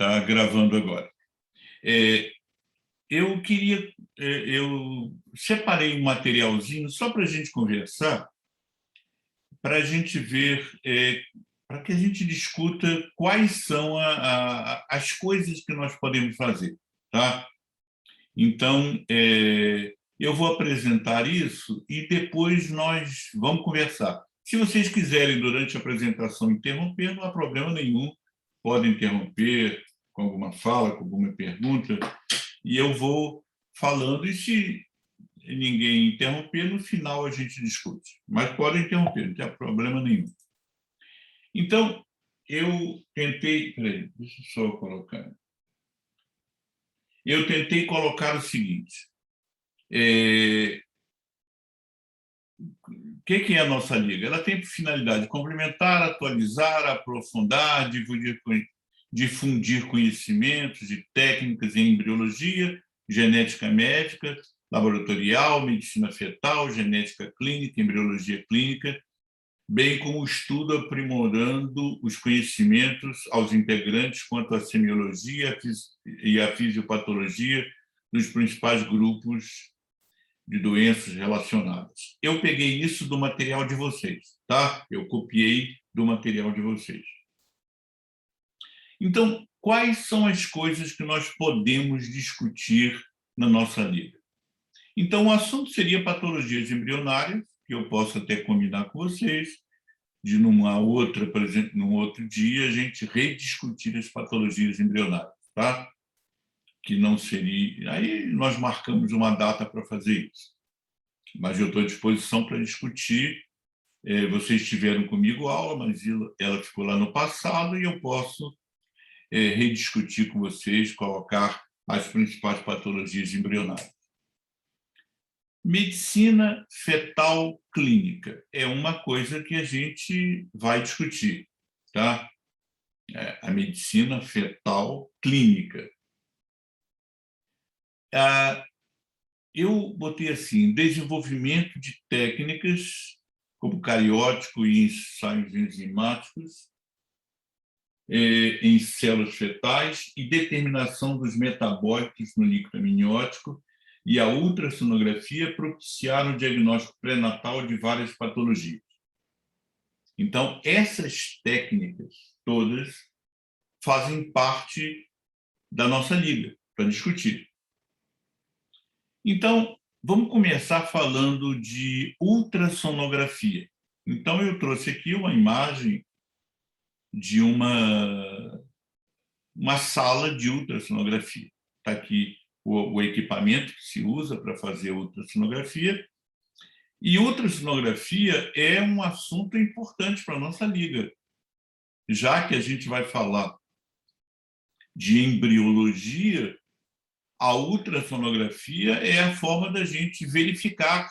Tá gravando agora. Eu separei um materialzinho só para a gente conversar, para a gente ver, para que a gente discuta quais são as coisas que nós podemos fazer, tá? Então, eu vou apresentar isso e depois nós vamos conversar. Se vocês quiserem, durante a apresentação, interromper, não há problema nenhum, podem interromper com alguma fala, com alguma pergunta, e eu vou falando, e se ninguém interromper, no final a gente discute. Mas podem interromper, não tem problema nenhum. Então, eu tentei... Peraí, deixa eu só colocar. Eu tentei colocar o seguinte. O que é a nossa liga? Ela tem por finalidade complementar, atualizar, aprofundar, difundir conhecimentos e técnicas em embriologia, genética médica, laboratorial, medicina fetal, genética clínica, embriologia clínica, bem como o estudo aprimorando os conhecimentos aos integrantes quanto à semiologia e à fisiopatologia dos principais grupos de doenças relacionadas. Eu peguei isso do material de vocês, tá? Eu copiei do material de vocês. Então, quais são as coisas que nós podemos discutir na nossa liga? Então, o assunto seria patologias embrionárias, que eu posso até combinar com vocês, de numa outra, por exemplo, num outro dia, a gente rediscutir as patologias embrionárias, tá? Que não seria... Aí nós marcamos uma data para fazer isso. Mas eu estou à disposição para discutir. Vocês tiveram comigo aula, mas ela ficou lá no passado e eu posso rediscutir com vocês, colocar as principais patologias embrionárias. Medicina fetal clínica é uma coisa que a gente vai discutir, tá? A medicina fetal clínica. Eu botei assim, desenvolvimento de técnicas como cariótico e ensaios enzimáticos em células fetais e determinação dos metabólitos no líquido amniótico, e a ultrassonografia propiciaram o diagnóstico pré-natal de várias patologias. Então, essas técnicas todas fazem parte da nossa liga para discutir. Então, vamos começar falando de ultrassonografia. Então, eu trouxe aqui uma imagem de uma sala de ultrassonografia. Está aqui o equipamento que se usa para fazer ultrassonografia. E ultrassonografia é um assunto importante para a nossa liga, já que a gente vai falar de embriologia. A ultrassonografia é a forma da gente verificar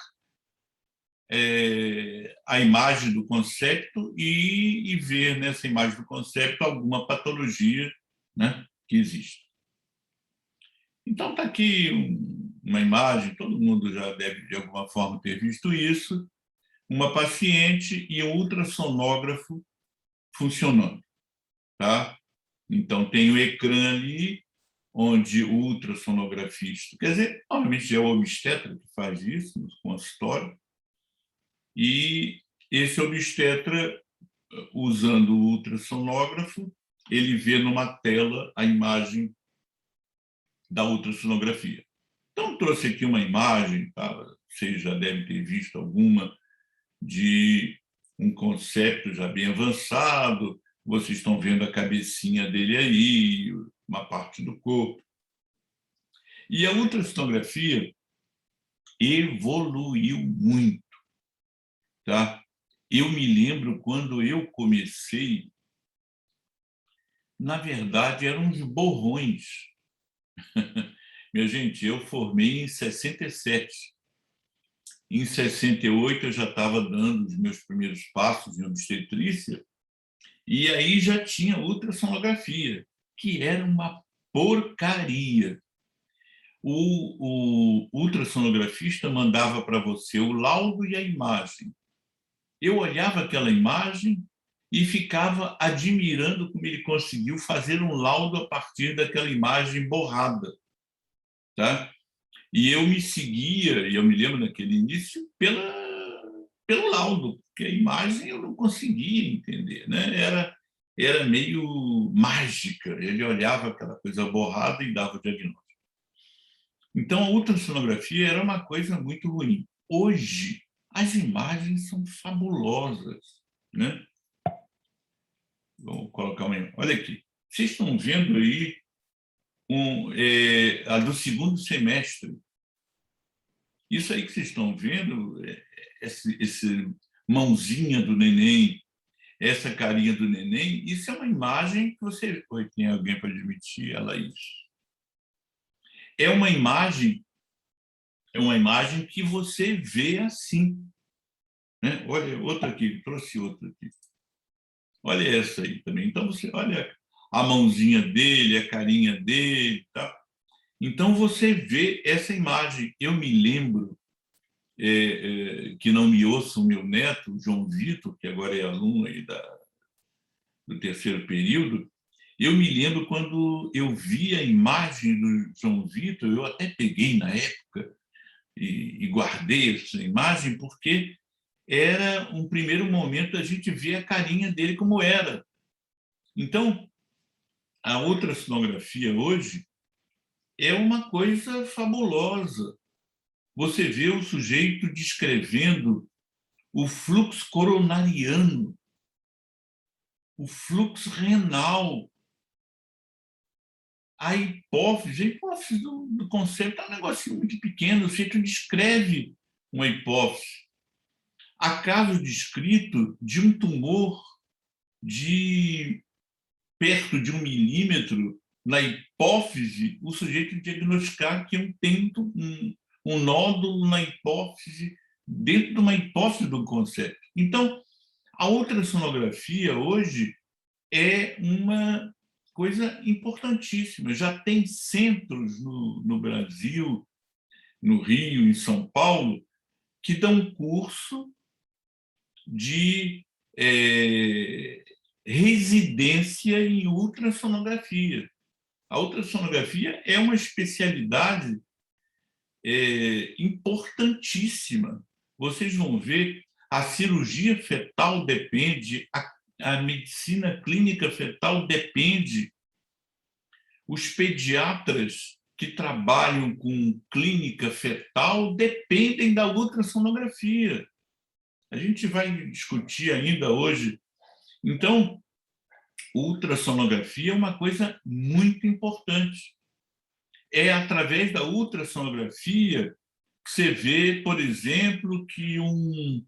a imagem do concepto e ver nessa imagem do concepto alguma patologia, né, que existe. Então, está aqui uma imagem, todo mundo já deve, de alguma forma, ter visto isso, uma paciente e um ultrassonógrafo funcionando. Tá? Então, tem o ecrã ali, onde o ultrassonografista, quer dizer, obviamente é o obstetra que faz isso no consultório, e esse obstetra, usando o ultrassonógrafo, ele vê numa tela a imagem da ultrassonografia. Então, trouxe aqui uma imagem, tá? Vocês já devem ter visto alguma, de um conceito já bem avançado, vocês estão vendo a cabecinha dele aí, uma parte do corpo. E a ultrassonografia evoluiu muito, tá? Eu me lembro quando eu comecei, na verdade, eram uns borrões. Minha gente, eu formei em 67. Em 68 eu já estava dando os meus primeiros passos em obstetrícia, e aí já tinha ultrassonografia, que era uma porcaria. O ultrassonografista mandava para você o laudo e a imagem. Eu olhava aquela imagem e ficava admirando como ele conseguiu fazer um laudo a partir daquela imagem borrada, tá? E eu me seguia, e eu me lembro naquele início, pelo laudo, porque a imagem eu não conseguia entender, né? Era meio mágica, ele olhava aquela coisa borrada e dava o diagnóstico. Então, a ultrassonografia era uma coisa muito ruim. Hoje, as imagens são fabulosas, né? Vou colocar uma. Olha aqui. Vocês estão vendo aí a do segundo semestre. Isso aí que vocês estão vendo, esse mãozinha do neném, essa carinha do neném, isso é uma imagem que você. Oi, tem alguém para admitir ela isso? É uma imagem que você vê assim, né? Olha, outra aqui, trouxe outra aqui. Olha essa aí também. Então, você olha a mãozinha dele, a carinha dele, tá? Então, você vê essa imagem. Eu me lembro, que não me ouça o meu neto, João Vitor, que agora é aluno aí do terceiro período, eu me lembro quando eu vi a imagem do João Vitor, eu até peguei na época e guardei essa imagem, porque era um primeiro momento a gente ver a carinha dele como era. Então, a ultrassonografia hoje é uma coisa fabulosa. Você vê o sujeito descrevendo o fluxo coronariano, o fluxo renal, a hipófise do conceito é um negócio muito pequeno, o sujeito descreve uma hipófise. Há caso descrito de um tumor de perto de 1 milímetro na hipófise, o sujeito diagnosticar que tem um nódulo na hipófise, dentro de uma hipófise do conceito. Então, a ultrassonografia hoje é uma coisa importantíssima. Já tem centros no Brasil, no Rio, em São Paulo, que dão curso de residência em ultrassonografia. A ultrassonografia é uma especialidade importantíssima. Vocês vão ver, a cirurgia fetal depende, a medicina clínica fetal depende. Os pediatras que trabalham com clínica fetal dependem da ultrassonografia. A gente vai discutir ainda hoje. Então, ultrassonografia é uma coisa muito importante. É através da ultrassonografia que você vê, por exemplo, que um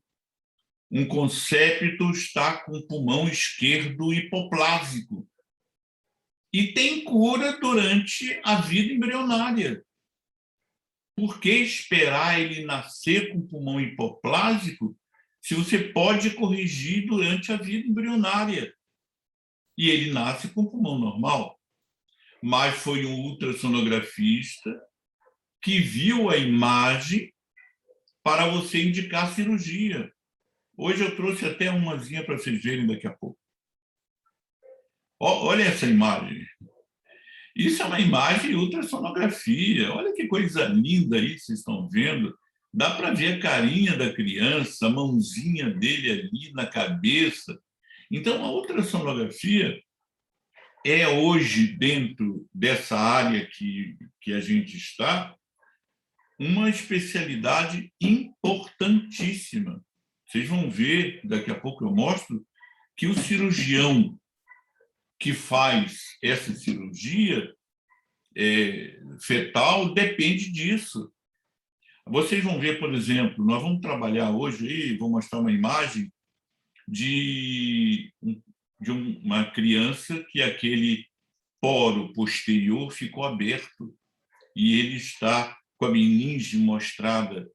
concépito está com o pulmão esquerdo hipoplásico. E tem cura durante a vida embrionária. Por que esperar ele nascer com o pulmão hipoplásico se você pode corrigir durante a vida embrionária? E ele nasce com o pulmão normal. Mas foi um ultrassonografista que viu a imagem para você indicar cirurgia. Hoje eu trouxe até umazinha para vocês verem daqui a pouco. Olha essa imagem. Isso é uma imagem de ultrassonografia. Olha que coisa linda aí que vocês estão vendo. Dá para ver a carinha da criança, a mãozinha dele ali na cabeça. Então, a ultrassonografia é hoje, dentro dessa área que a gente está, uma especialidade importantíssima. Vocês vão ver, daqui a pouco eu mostro, que o cirurgião que faz essa cirurgia fetal depende disso. Vocês vão ver, por exemplo, nós vamos trabalhar hoje, aí, vou mostrar uma imagem de uma criança que aquele poro posterior ficou aberto e ele está com a meninge mostrada.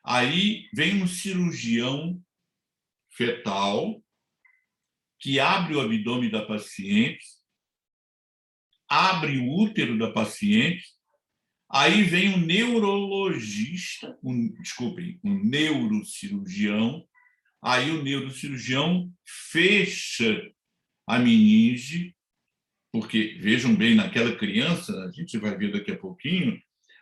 Aí vem um cirurgião fetal que abre o abdômen da paciente, abre o útero da paciente, aí vem um neurologista, um neurocirurgião, Aí o neurocirurgião fecha a meninge, porque, vejam bem, naquela criança, a gente vai ver daqui a pouquinho,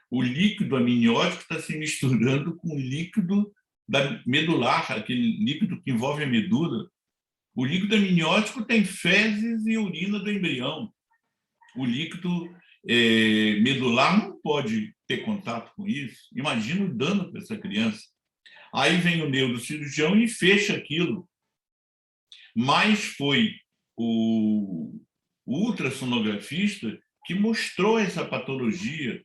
o líquido amniótico está se misturando com o líquido da medular, aquele líquido que envolve a medula. O líquido amniótico tem fezes e urina do embrião. O líquido medular não pode ter contato com isso. Imagina o dano para essa criança. Aí vem o neurocirurgião e fecha aquilo. Mas foi o ultrassonografista que mostrou essa patologia,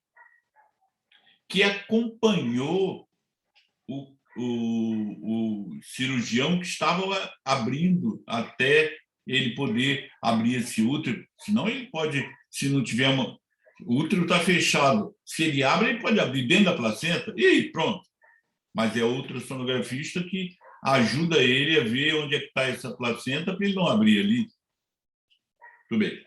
que acompanhou o cirurgião que estava abrindo até ele poder abrir esse útero. Senão ele pode, se não tiver uma... O útero está fechado. Se ele abre, ele pode abrir dentro da placenta e pronto. Mas é o ultrassonografista que ajuda ele a ver onde é que está essa placenta para ele não abrir ali. Tudo bem.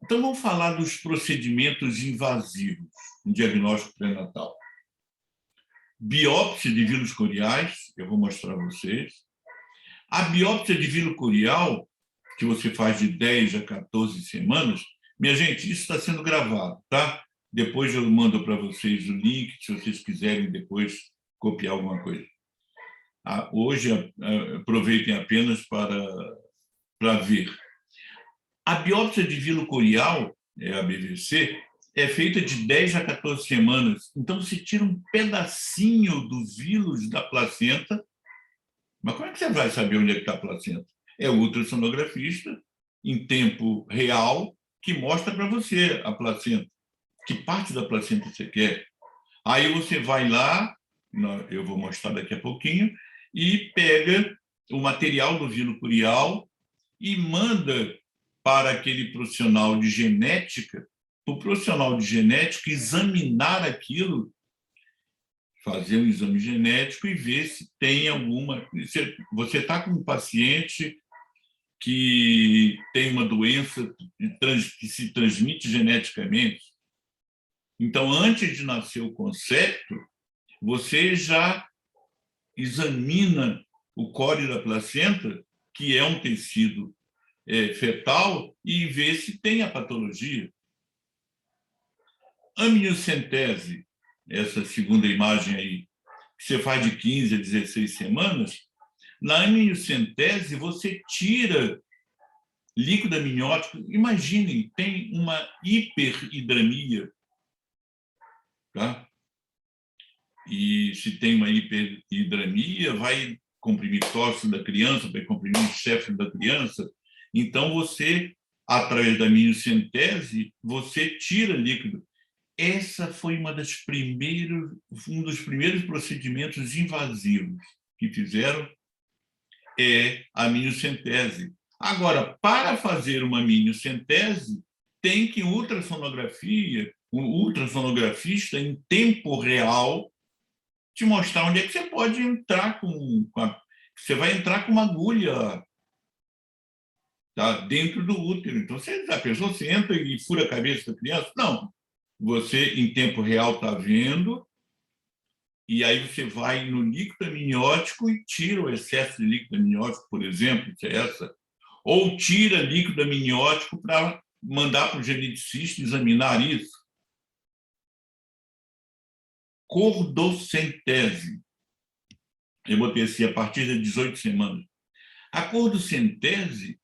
Então, vamos falar dos procedimentos invasivos no diagnóstico pré-natal. Biópsia de vírus coriais, eu vou mostrar a vocês. A biópsia de vírus corial, que você faz de 10 a 14 semanas, minha gente, isso está sendo gravado, tá? Depois eu mando para vocês o link, se vocês quiserem depois copiar alguma coisa. Hoje, aproveitem apenas para ver. A biópsia de vírus corial, a BVC, é feita de 10 a 14 semanas. Então, se tira um pedacinho do vírus da placenta. Mas como é que você vai saber onde é que está a placenta? É o ultrassonografista, em tempo real, que mostra para você a placenta. Que parte da placenta você quer. Aí você vai lá, eu vou mostrar daqui a pouquinho, e pega o material do vírus corial e manda para aquele profissional de genética, o profissional de genética examinar aquilo, fazer um exame genético e ver se tem alguma... Você está com um paciente que tem uma doença que se transmite geneticamente. Então, antes de nascer o concepto, você já examina o core da placenta, que é um tecido fetal, e vê se tem a patologia. Amniocentese, essa segunda imagem aí, que você faz de 15 a 16 semanas, na amniocentese você tira líquido amniótico. Imaginem, tem uma hiperhidramia, tá? E se tem uma hiperhidramia, vai comprimir tóxico da criança, vai comprimir o chefe da criança. Então, você, através da amniocentese, você tira líquido. Essa foi um dos primeiros procedimentos invasivos que fizeram, a amniocentese. Agora, para fazer uma amniocentese, tem que o ultrassonografista, em tempo real, te mostrar onde é que você pode entrar você vai entrar com uma agulha, tá, dentro do útero. Então, a pessoa você entra e fura a cabeça da criança? Não. Você, em tempo real, está vendo, e aí você vai no líquido amniótico e tira o excesso de líquido amniótico, por exemplo, que é essa, ou tira líquido amniótico para mandar para o geneticista examinar isso. Cordocentese. Eu botei assim, a partir de 18 semanas. A cordocentese,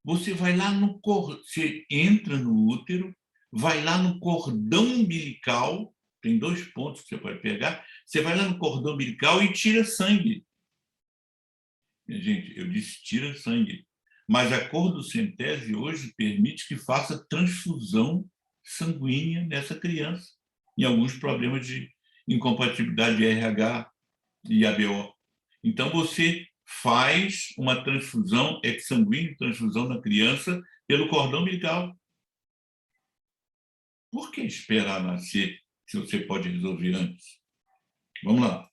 você vai lá você entra no útero, vai lá no cordão umbilical, tem 2 pontos que você pode pegar, você vai lá no cordão umbilical e tira sangue. Gente, eu disse tira sangue. Mas a cordocentese hoje permite que faça transfusão sanguínea nessa criança, em alguns problemas de incompatibilidade de RH e ABO. Então, você faz uma transfusão sanguínea, transfusão na criança pelo cordão umbilical. Por que esperar nascer se você pode resolver antes? Vamos lá.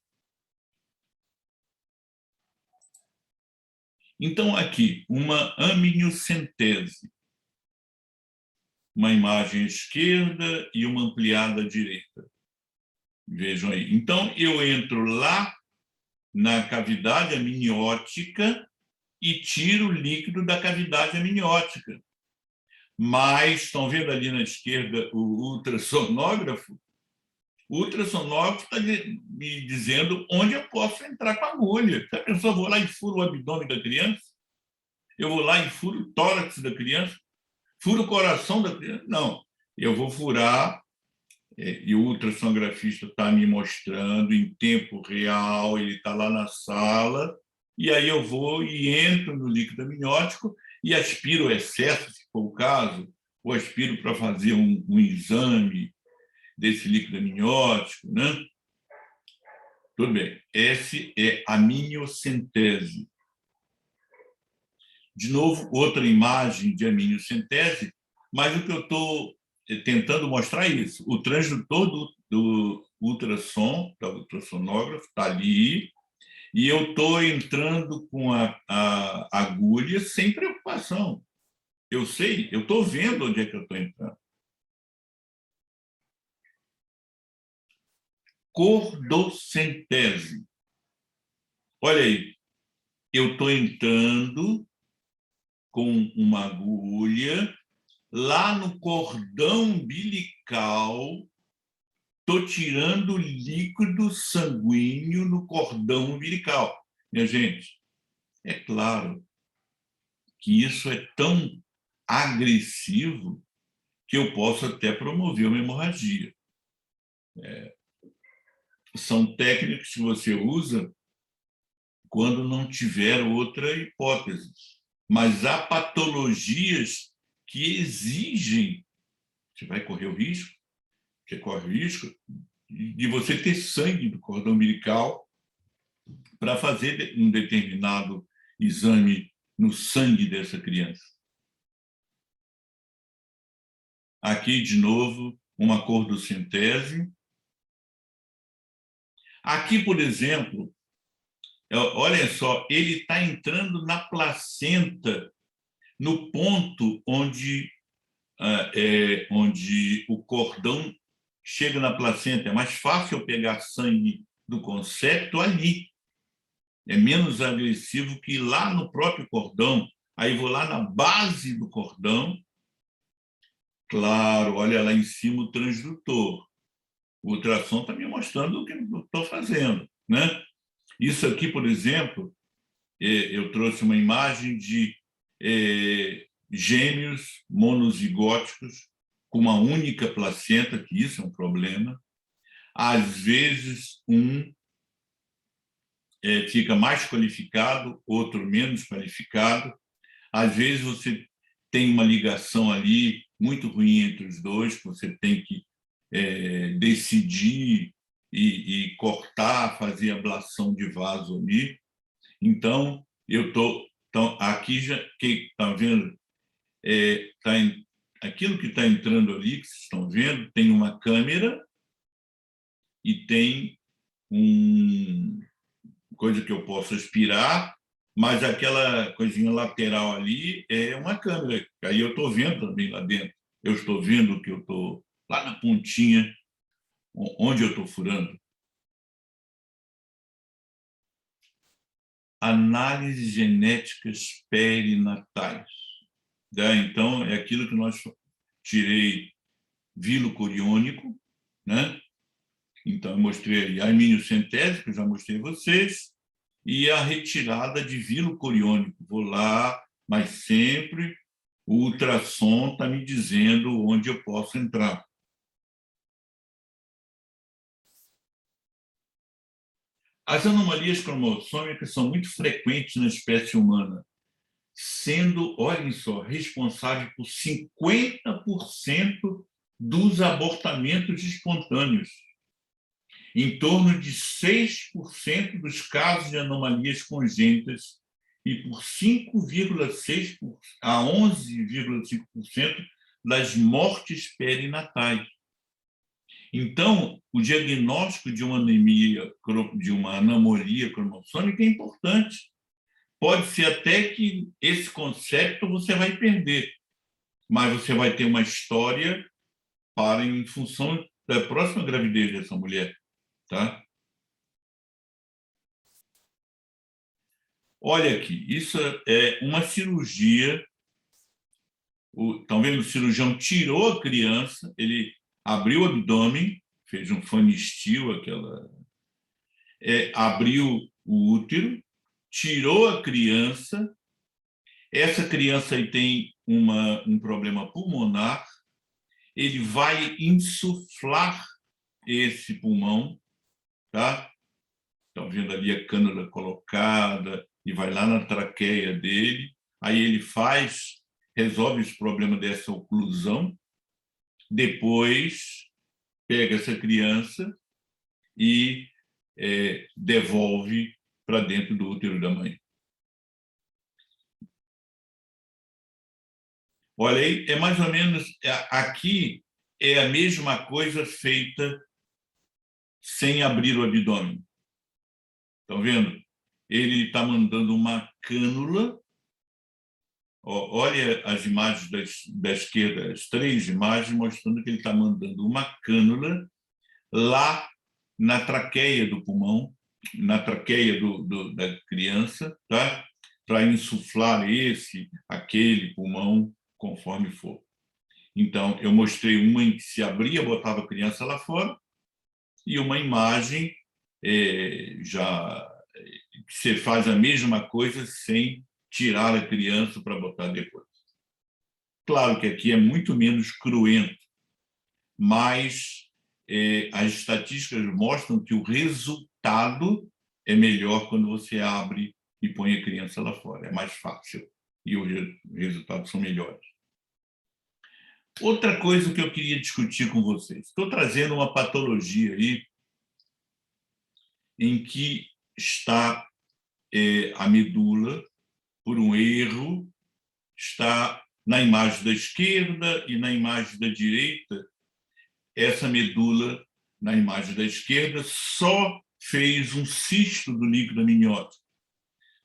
Então, aqui, uma amniocentese. Uma imagem à esquerda e uma ampliada à direita. Vejam aí. Então, eu entro lá na cavidade amniótica e tiro o líquido da cavidade amniótica. Mas, estão vendo ali na esquerda o ultrassonógrafo? O ultrassonógrafo está me dizendo onde eu posso entrar com a agulha. Se a pessoa, eu vou lá e furo o abdômen da criança, eu vou lá e furo o tórax da criança, furo o coração da criança. Não, eu vou furar, e o ultrassonografista está me mostrando em tempo real, ele está lá na sala, e aí eu vou e entro no líquido amniótico e aspiro o excesso, se for o caso, ou aspiro para fazer um exame desse líquido amniótico, né? Tudo bem. Esse é a amniocentese. De novo, outra imagem de amniocentese, mas o que eu estou tentando mostrar é isso. O transdutor do ultrassom, da ultrassonógrafo, está ali, e eu estou entrando com a agulha sem preocupação. Eu sei, eu estou vendo onde é que eu estou entrando. Cordocentese. Olha aí, eu estou entrando com uma agulha lá no cordão umbilical, estou tirando líquido sanguíneo no cordão umbilical. Minha gente, é claro que isso é tão agressivo que eu posso até promover uma hemorragia. São técnicas que você usa quando não tiver outra hipótese. Mas há patologias que exigem, você vai correr o risco, você corre o risco de você ter sangue do cordão umbilical para fazer um determinado exame no sangue dessa criança. Aqui, de novo, uma cordocentese. Aqui, por exemplo, olha só, ele está entrando na placenta, no ponto onde o cordão chega na placenta. É mais fácil eu pegar sangue do concepto ali. É menos agressivo que ir lá no próprio cordão. Aí vou lá na base do cordão. Claro, olha lá em cima o transdutor. O ultrassom está me mostrando o que eu estou fazendo, né? Isso aqui, por exemplo, eu trouxe uma imagem de gêmeos monozigóticos com uma única placenta, que isso é um problema. Às vezes, um fica mais qualificado, outro menos qualificado. Às vezes, você tem uma ligação ali muito ruim entre os dois, que você tem que decidir e cortar, fazer ablação de vaso ali. Então, eu estou... Então, aqui já, que está vendo, aquilo que está entrando ali, que vocês estão vendo, tem uma câmera e tem coisa que eu posso aspirar, mas aquela coisinha lateral ali é uma câmera. Aí eu estou vendo também lá dentro. Eu estou vendo que eu estou lá na pontinha, onde eu estou furando. Análises genéticas perinatais. Então, é aquilo que nós tirei vilo coriônico, né? Então, eu mostrei a amniocentese, que eu já mostrei a vocês, e a retirada de vilo coriônico. Vou lá, mas sempre o ultrassom está me dizendo onde eu posso entrar. As anomalias cromossômicas são muito frequentes na espécie humana, sendo, olhem só, responsável por 50% dos abortamentos espontâneos. Em torno de 6% dos casos de anomalias congênitas e por 5,6% a 11,5% das mortes perinatais. Então, o diagnóstico de uma anemia, de uma anomalia cromossômica é importante. Pode ser até que esse conceito você vai perder, mas você vai ter uma história em função da próxima gravidez dessa mulher, tá? Olha aqui, isso é uma cirurgia. Estão vendo? O cirurgião tirou a criança, ele abriu o abdômen, fez um fanistio, abriu o útero, tirou a criança. Essa criança aí tem um problema pulmonar, ele vai insuflar esse pulmão, tá? Estão vendo ali a cânula colocada e vai lá na traqueia dele. Aí ele resolve esse problema dessa oclusão. Depois pega essa criança e devolve para dentro do útero da mãe. Olha aí, é mais ou menos aqui é a mesma coisa feita sem abrir o abdômen. Estão vendo? Ele está mandando uma cânula. Olha as imagens da esquerda, as 3 imagens, mostrando que ele está mandando uma cânula lá na traqueia do pulmão, na traqueia da criança, tá? Para insuflar aquele pulmão, conforme for. Então, eu mostrei uma em que se abria, botava a criança lá fora, e uma imagem que você faz a mesma coisa sem tirar a criança para botar depois. Claro que aqui é muito menos cruento, mas as estatísticas mostram que o resultado é melhor quando você abre e põe a criança lá fora. É mais fácil e os resultados são melhores. Outra coisa que eu queria discutir com vocês. Estou trazendo uma patologia aí em que está a medula, por um erro, está na imagem da esquerda e na imagem da direita. Essa medula, na imagem da esquerda, só fez um cisto do líquido amniótico.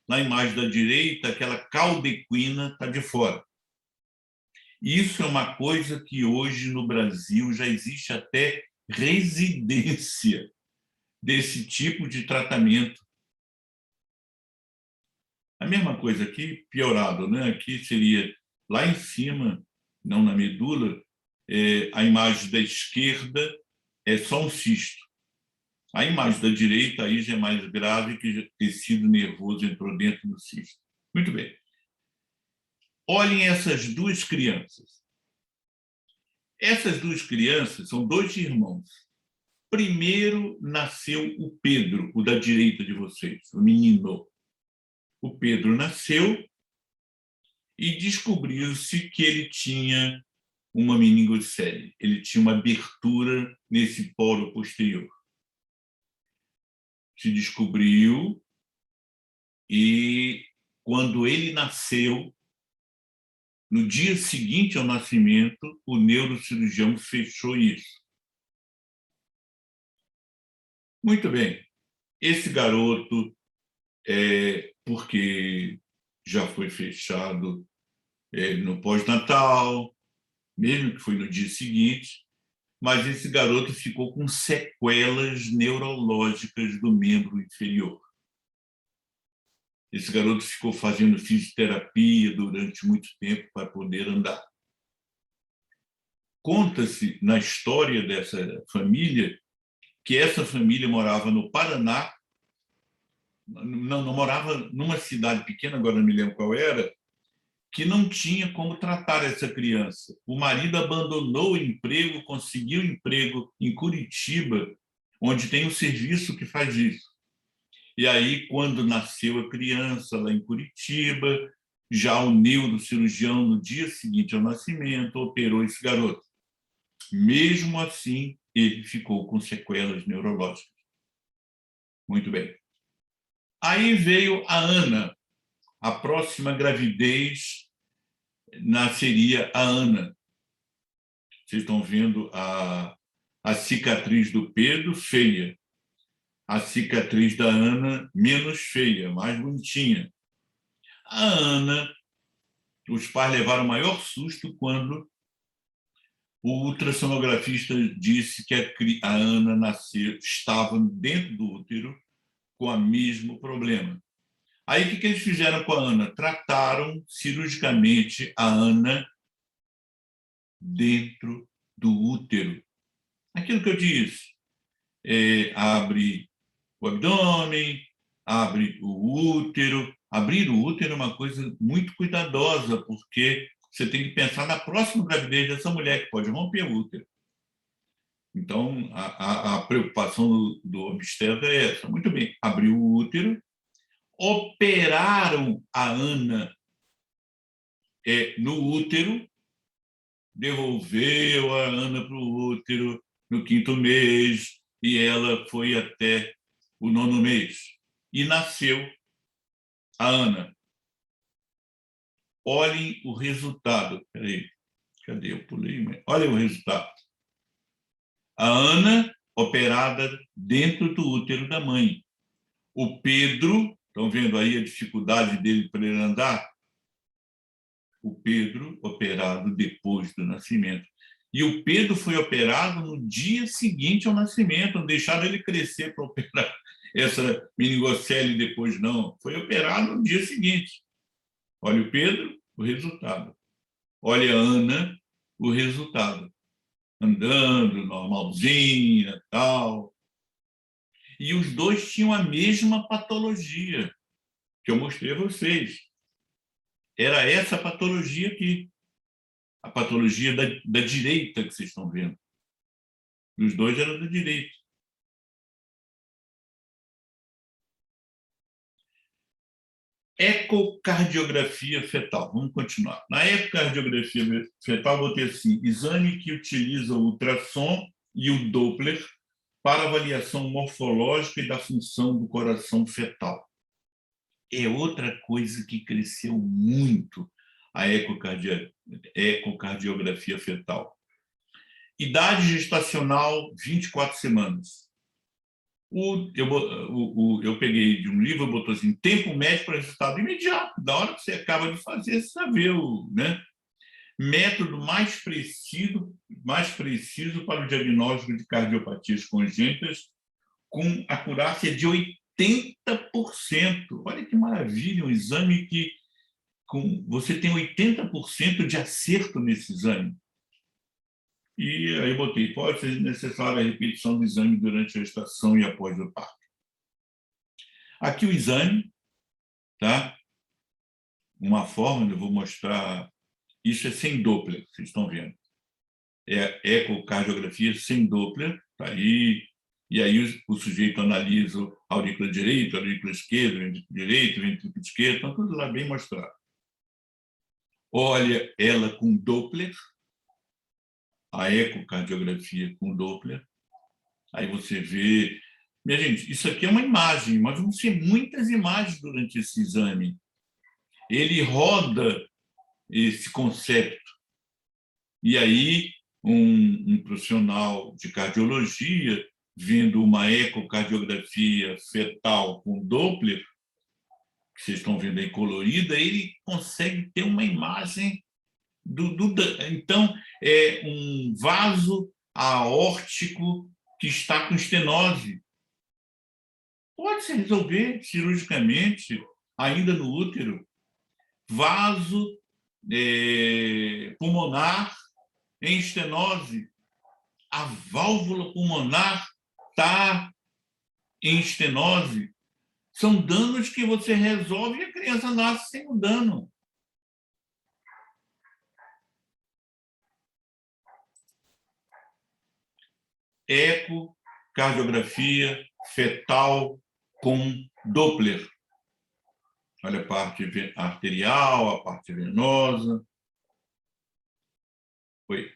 Na imagem da direita, aquela caldequina está de fora. Isso é uma coisa que hoje no Brasil já existe até residência desse tipo de tratamento. A mesma coisa aqui, piorado, né? Aqui seria lá em cima, não na medula, a imagem da esquerda é só um cisto. A imagem da direita aí já é mais grave, que o tecido nervoso entrou dentro do cisto. Muito bem. Olhem essas 2 crianças. Essas 2 crianças são 2 irmãos. Primeiro nasceu o Pedro, o da direita de vocês, o menino. O Pedro nasceu e descobriu-se que ele tinha uma meningocele. Ele tinha uma abertura nesse polo posterior. Se descobriu e, quando ele nasceu, no dia seguinte ao nascimento, o neurocirurgião fechou isso. Muito bem. Esse garoto, porque já foi fechado no pós-natal, mesmo que foi no dia seguinte, mas esse garoto ficou com sequelas neurológicas do membro inferior. Esse garoto ficou fazendo fisioterapia durante muito tempo para poder andar. Conta-se na história dessa família que essa família morava no Paraná, não morava numa cidade pequena, agora não me lembro qual era, que não tinha como tratar essa criança. O marido abandonou o emprego, conseguiu emprego em Curitiba, onde tem um serviço que faz isso. E aí, quando nasceu a criança lá em Curitiba, já o neurocirurgião, no dia seguinte ao nascimento, operou esse garoto. Mesmo assim, ele ficou com sequelas neurológicas. Muito bem. Aí veio a Ana. A próxima gravidez nasceria a Ana. Vocês estão vendo a cicatriz do Pedro, feia. A cicatriz da Ana, menos feia, mais bonitinha. A Ana, os pais levaram o maior susto quando o ultrassonografista disse que a Ana estava dentro do útero com o mesmo problema. Aí, o que eles fizeram com a Ana? Trataram cirurgicamente a Ana dentro do útero. Aquilo que eu disse, abre o abdômen, abre o útero. Abrir o útero é uma coisa muito cuidadosa, porque você tem que pensar na próxima gravidez dessa mulher, que pode romper o útero. Então, a preocupação do obstetra é essa. Muito bem, abriu o útero, operaram a Ana no útero, devolveu a Ana para o útero no 5º mês, e ela foi até o 9º mês. E nasceu a Ana. Olhem o resultado. Peraí, cadê? Eu pulei. Olhem o resultado. A Ana, operada dentro do útero da mãe. O Pedro, estão vendo aí a dificuldade dele para ele andar? O Pedro, operado depois do nascimento. E o Pedro foi operado no dia seguinte ao nascimento, não deixaram ele crescer para operar essa meningocele depois, não. Foi operado no dia seguinte. Olha o Pedro, o resultado. Olha a Ana, o resultado. Andando, normalzinha, tal. E os dois tinham a mesma patologia que eu mostrei a vocês. Era essa patologia aqui. A patologia da direita que vocês estão vendo. Os dois eram da direita. Ecocardiografia fetal. Vamos continuar. Na ecocardiografia fetal, vou ter assim: exame que utiliza o ultrassom e o Doppler para avaliação morfológica e da função do coração fetal. É outra coisa que cresceu muito, a ecocardiografia fetal. Idade gestacional, 24 semanas. Eu peguei de um livro, botou assim, tempo médio para resultado imediato, da hora que você acaba de fazer, você sabe, né? Método mais preciso para o diagnóstico de cardiopatias congênitas, com acurácia de 80%. Olha que maravilha, um exame que você tem 80% de acerto nesse exame. E aí botei, pode ser necessária a repetição do exame durante a gestação e após o parto. Aqui o exame, tá? Uma fórmula, eu vou mostrar, isso é sem Doppler, vocês estão vendo. É ecocardiografia sem Doppler, tá aí, e aí o sujeito analisa a aurícula direita, a aurícula esquerda, o ventrículo direito, o ventrículo esquerdo, estão tudo lá bem mostrado. Olha ela com Doppler, a ecocardiografia com Doppler, aí você vê... Minha gente, isso aqui é uma imagem, mas vão ser muitas imagens durante esse exame. Ele roda esse conceito. E aí, um profissional de cardiologia, vendo uma ecocardiografia fetal com Doppler, que vocês estão vendo aí colorida, ele consegue ter uma imagem então, é um vaso aórtico que está com estenose. Pode-se resolver cirurgicamente, ainda no útero. Vaso pulmonar em estenose. A válvula pulmonar está em estenose. São danos que você resolve e a criança nasce sem o dano. Ecocardiografia fetal com Doppler. Olha a parte arterial, a parte venosa. Oi,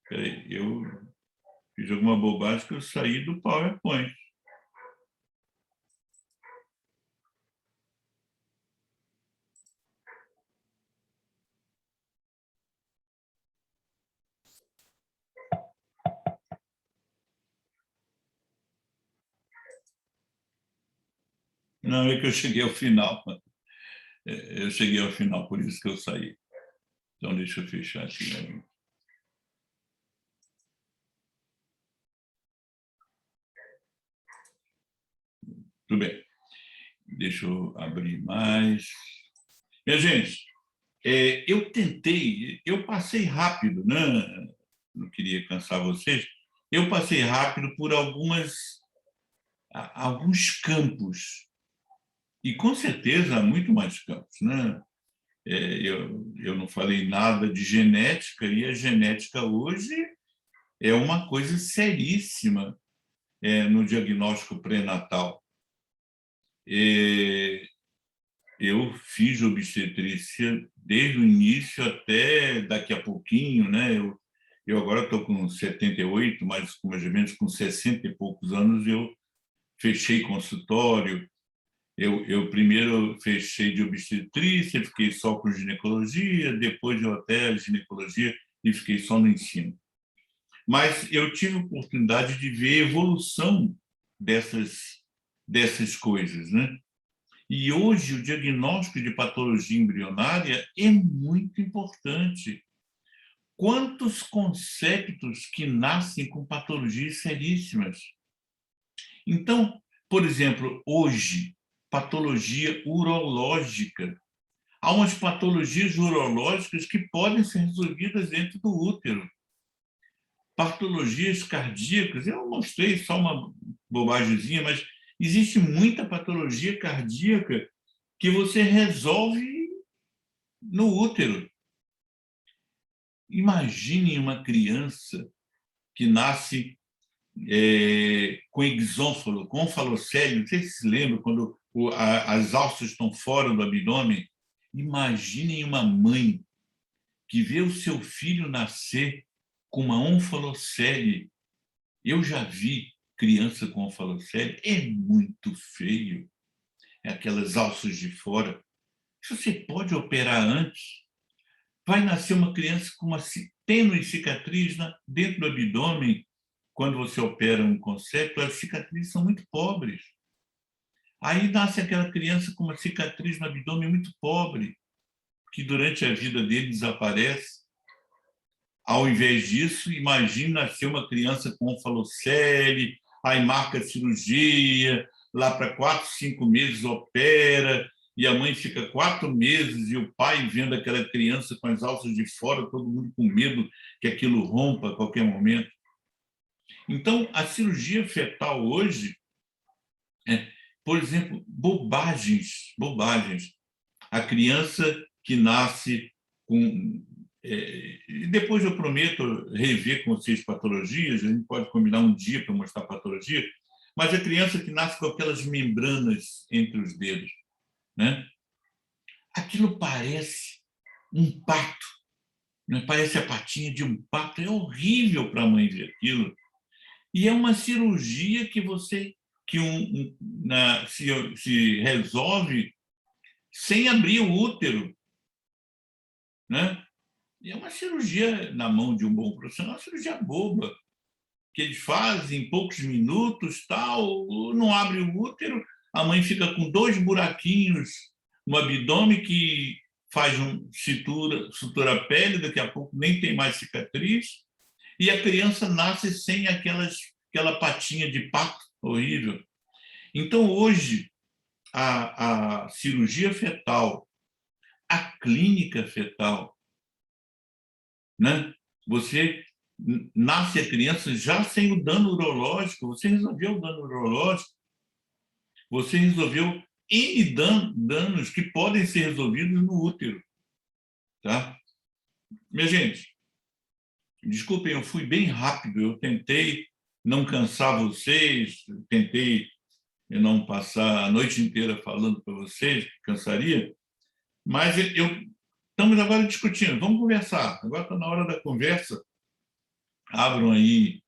peraí, eu fiz alguma bobagem que eu saí do PowerPoint. Não, é que eu cheguei ao final. Eu cheguei ao final, por isso que eu saí. Então, deixa eu fechar aqui. Tudo bem. Deixa eu abrir mais. Minha gente, eu passei rápido, né? Não queria cansar vocês, eu passei rápido por alguns campos, e com certeza há muito mais campos, né? Eu não falei nada de genética, e a genética hoje é uma coisa seríssima no diagnóstico pré-natal. Eu fiz obstetrícia desde o início até daqui a pouquinho, né? Eu agora estou com 78, mas mais ou menos com 60 e poucos anos eu fechei consultório. Eu primeiro fechei de obstetrícia, fiquei só com ginecologia, depois eu até a ginecologia e fiquei só no ensino. Mas eu tive a oportunidade de ver a evolução dessas coisas, né? E hoje o diagnóstico de patologia embrionária é muito importante. Quantos conceptos que nascem com patologias seríssimas? Então, por exemplo, hoje, patologia urológica. Há umas patologias urológicas que podem ser resolvidas dentro do útero. Patologias cardíacas, eu mostrei só uma bobagemzinha, mas existe muita patologia cardíaca que você resolve no útero. Imagine uma criança que nasce com exófalo, com falocélio, não sei se se lembra, quando as alças estão fora do abdômen. Imaginem uma mãe que vê o seu filho nascer com uma onfalocele. Eu já vi criança com onfalocele, é muito feio, é aquelas alças de fora. Se você pode operar antes, vai nascer uma criança com uma tênue cicatriz dentro do abdômen. Quando você opera um concepto, as cicatrizes são muito pobres. Aí nasce aquela criança com uma cicatriz no abdômen muito pobre, que durante a vida dele desaparece. Ao invés disso, imagine nascer uma criança com falocele, aí marca a cirurgia, lá para 4, 5 meses opera, e a mãe fica 4 meses e o pai vendo aquela criança com as alças de fora, todo mundo com medo que aquilo rompa a qualquer momento. Então, a cirurgia fetal hoje, por exemplo, bobagens. A criança que nasce com... e depois eu prometo rever com vocês patologias, a gente pode combinar um dia para mostrar patologia, mas a criança que nasce com aquelas membranas entre os dedos, né? Aquilo parece um pato, né? Parece a patinha de um pato, é horrível para a mãe ver aquilo. E é uma cirurgia que se resolve sem abrir o útero, né? E é uma cirurgia na mão de um bom profissional, uma cirurgia boba, que eles fazem em poucos minutos, tal, não abre o útero, a mãe fica com 2 buraquinhos no abdômen que faz sutura a pele, daqui a pouco nem tem mais cicatriz, e a criança nasce sem aquela patinha de pato horrível. Então, hoje, a cirurgia fetal, a clínica fetal, né? Você nasce a criança já sem o dano urológico, você resolveu o dano urológico, você resolveu N danos que podem ser resolvidos no útero. Tá? Minha gente, desculpem, eu fui bem rápido, eu tentei não cansar vocês, tentei não passar a noite inteira falando para vocês, que cansaria, mas estamos agora discutindo, vamos conversar, agora está na hora da conversa. Abram aí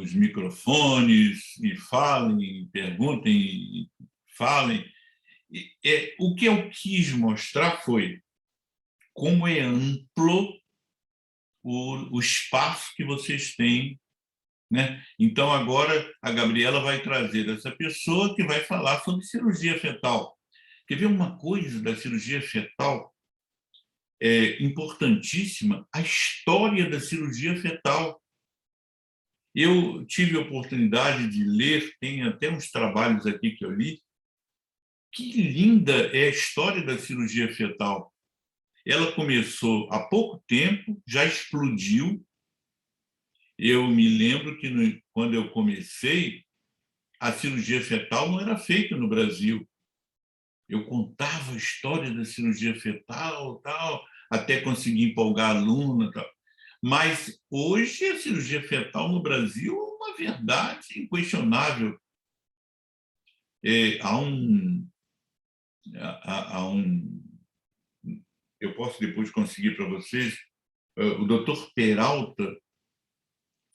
os microfones e falem, perguntem, falem. O que eu quis mostrar foi como é amplo o espaço que vocês têm, né? Então, agora a Gabriela vai trazer essa pessoa que vai falar sobre cirurgia fetal. Quer ver uma coisa da cirurgia fetal importantíssima? A história da cirurgia fetal. Eu tive a oportunidade de ler, tem até uns trabalhos aqui que eu li, que linda é a história da cirurgia fetal. Ela começou há pouco tempo, já explodiu. Eu me lembro que quando eu comecei, a cirurgia fetal não era feita no Brasil. Eu contava a história da cirurgia fetal, tal, até conseguir empolgar aluno, tal. Mas hoje a cirurgia fetal no Brasil é uma verdade inquestionável. Há um, eu posso depois conseguir para vocês, o doutor Peralta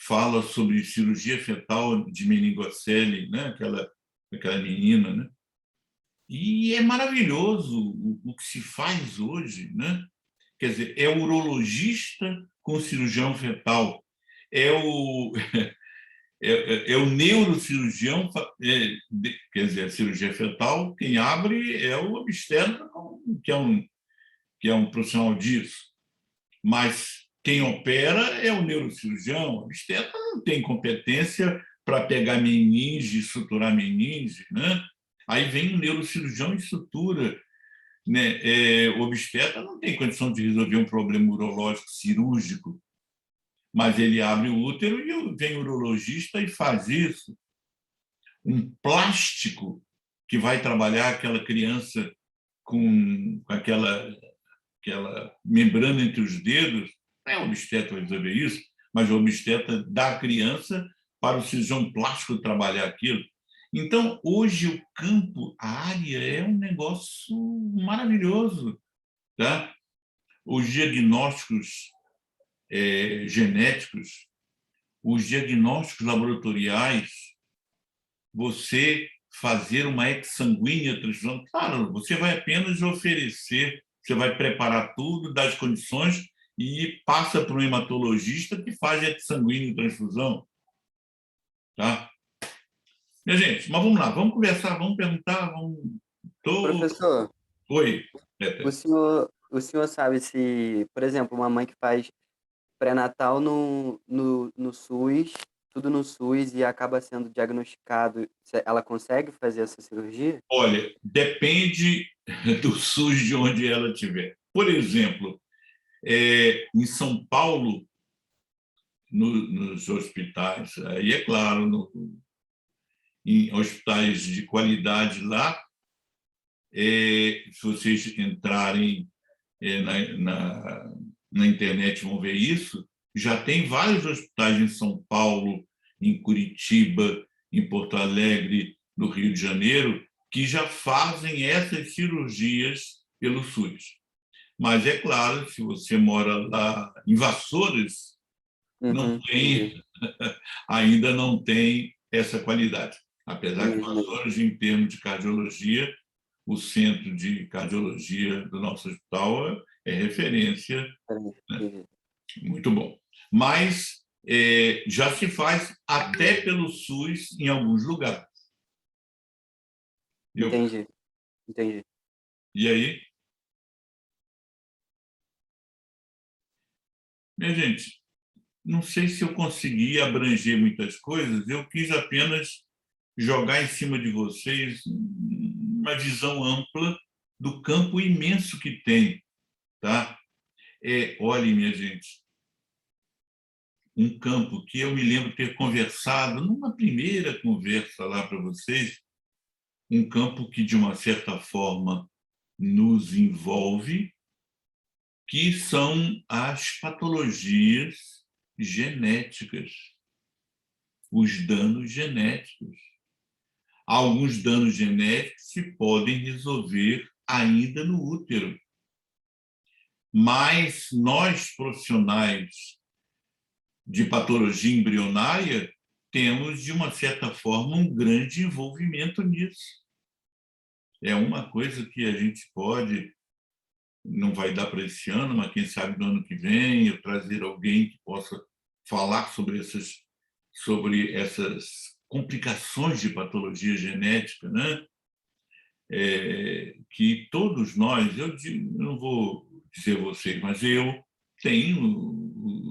fala sobre cirurgia fetal de meningocele, né? aquela menina, né? E é maravilhoso o que se faz hoje, né? Quer dizer, é o urologista com cirurgião fetal, é o, é o neurocirurgião, quer dizer, a cirurgia fetal, quem abre é o obstetra, que é um profissional disso, mas quem opera é o neurocirurgião, o obstetra não tem competência para pegar meninge, suturar meninge, né? Aí vem um neurocirurgião e sutura, né? O obstetra não tem condição de resolver um problema urológico cirúrgico, mas ele abre o útero e vem o urologista e faz isso. Um plástico que vai trabalhar aquela criança com aquela membrana entre os dedos, não é o obstetra que vai resolver isso, mas o obstetra dá a criança para o cirurgião plástico trabalhar aquilo. Então, hoje, o campo, a área é um negócio maravilhoso. Tá? Os diagnósticos genéticos, os diagnósticos laboratoriais, você fazer uma exsanguínea transfusão, claro, você vai apenas oferecer, você vai preparar tudo, dar as condições e passa para um hematologista que faz a exsanguínea transfusão. Tá? Minha gente, mas vamos lá, vamos conversar, vamos perguntar, vamos... Professor, Oi, o senhor sabe se, por exemplo, uma mãe que faz pré-natal no SUS, tudo no SUS e acaba sendo diagnosticado, ela consegue fazer essa cirurgia? olha, depende do SUS de onde ela estiver. Por exemplo, em São Paulo, nos hospitais, aí é claro, em hospitais de qualidade lá, se vocês entrarem na internet vão ver isso, já tem vários hospitais em São Paulo, em Curitiba, em Porto Alegre, no Rio de Janeiro, que já fazem essas cirurgias pelo SUS. Mas é claro, se você mora lá em Vassouras, não Uhum, entendi. tem, ainda não tem essa qualidade. Apesar que Imaginei. Vassouras, em termos de cardiologia, o centro de cardiologia do nosso hospital é referência, Peraí, né? entendi. Muito bom. Mas já se faz até pelo SUS em alguns lugares. Eu, Entendi, entendi. e aí, minha gente, não sei se eu consegui abranger muitas coisas, eu quis apenas jogar em cima de vocês uma visão ampla do campo imenso que tem, tá? Olhe, minha gente, um campo que eu me lembro ter conversado numa primeira conversa lá para vocês, um campo que, de uma certa forma, nos envolve, que são as patologias genéticas, os danos genéticos. Alguns danos genéticos se podem resolver ainda no útero, mas nós, profissionais de patologia embrionária, temos, de uma certa forma, um grande envolvimento nisso. É uma coisa que a gente pode, não vai dar para esse ano, mas quem sabe no ano que vem, eu trazer alguém que possa falar sobre essas complicações de patologia genética, né? Que todos nós, eu não vou dizer vocês, mas eu tenho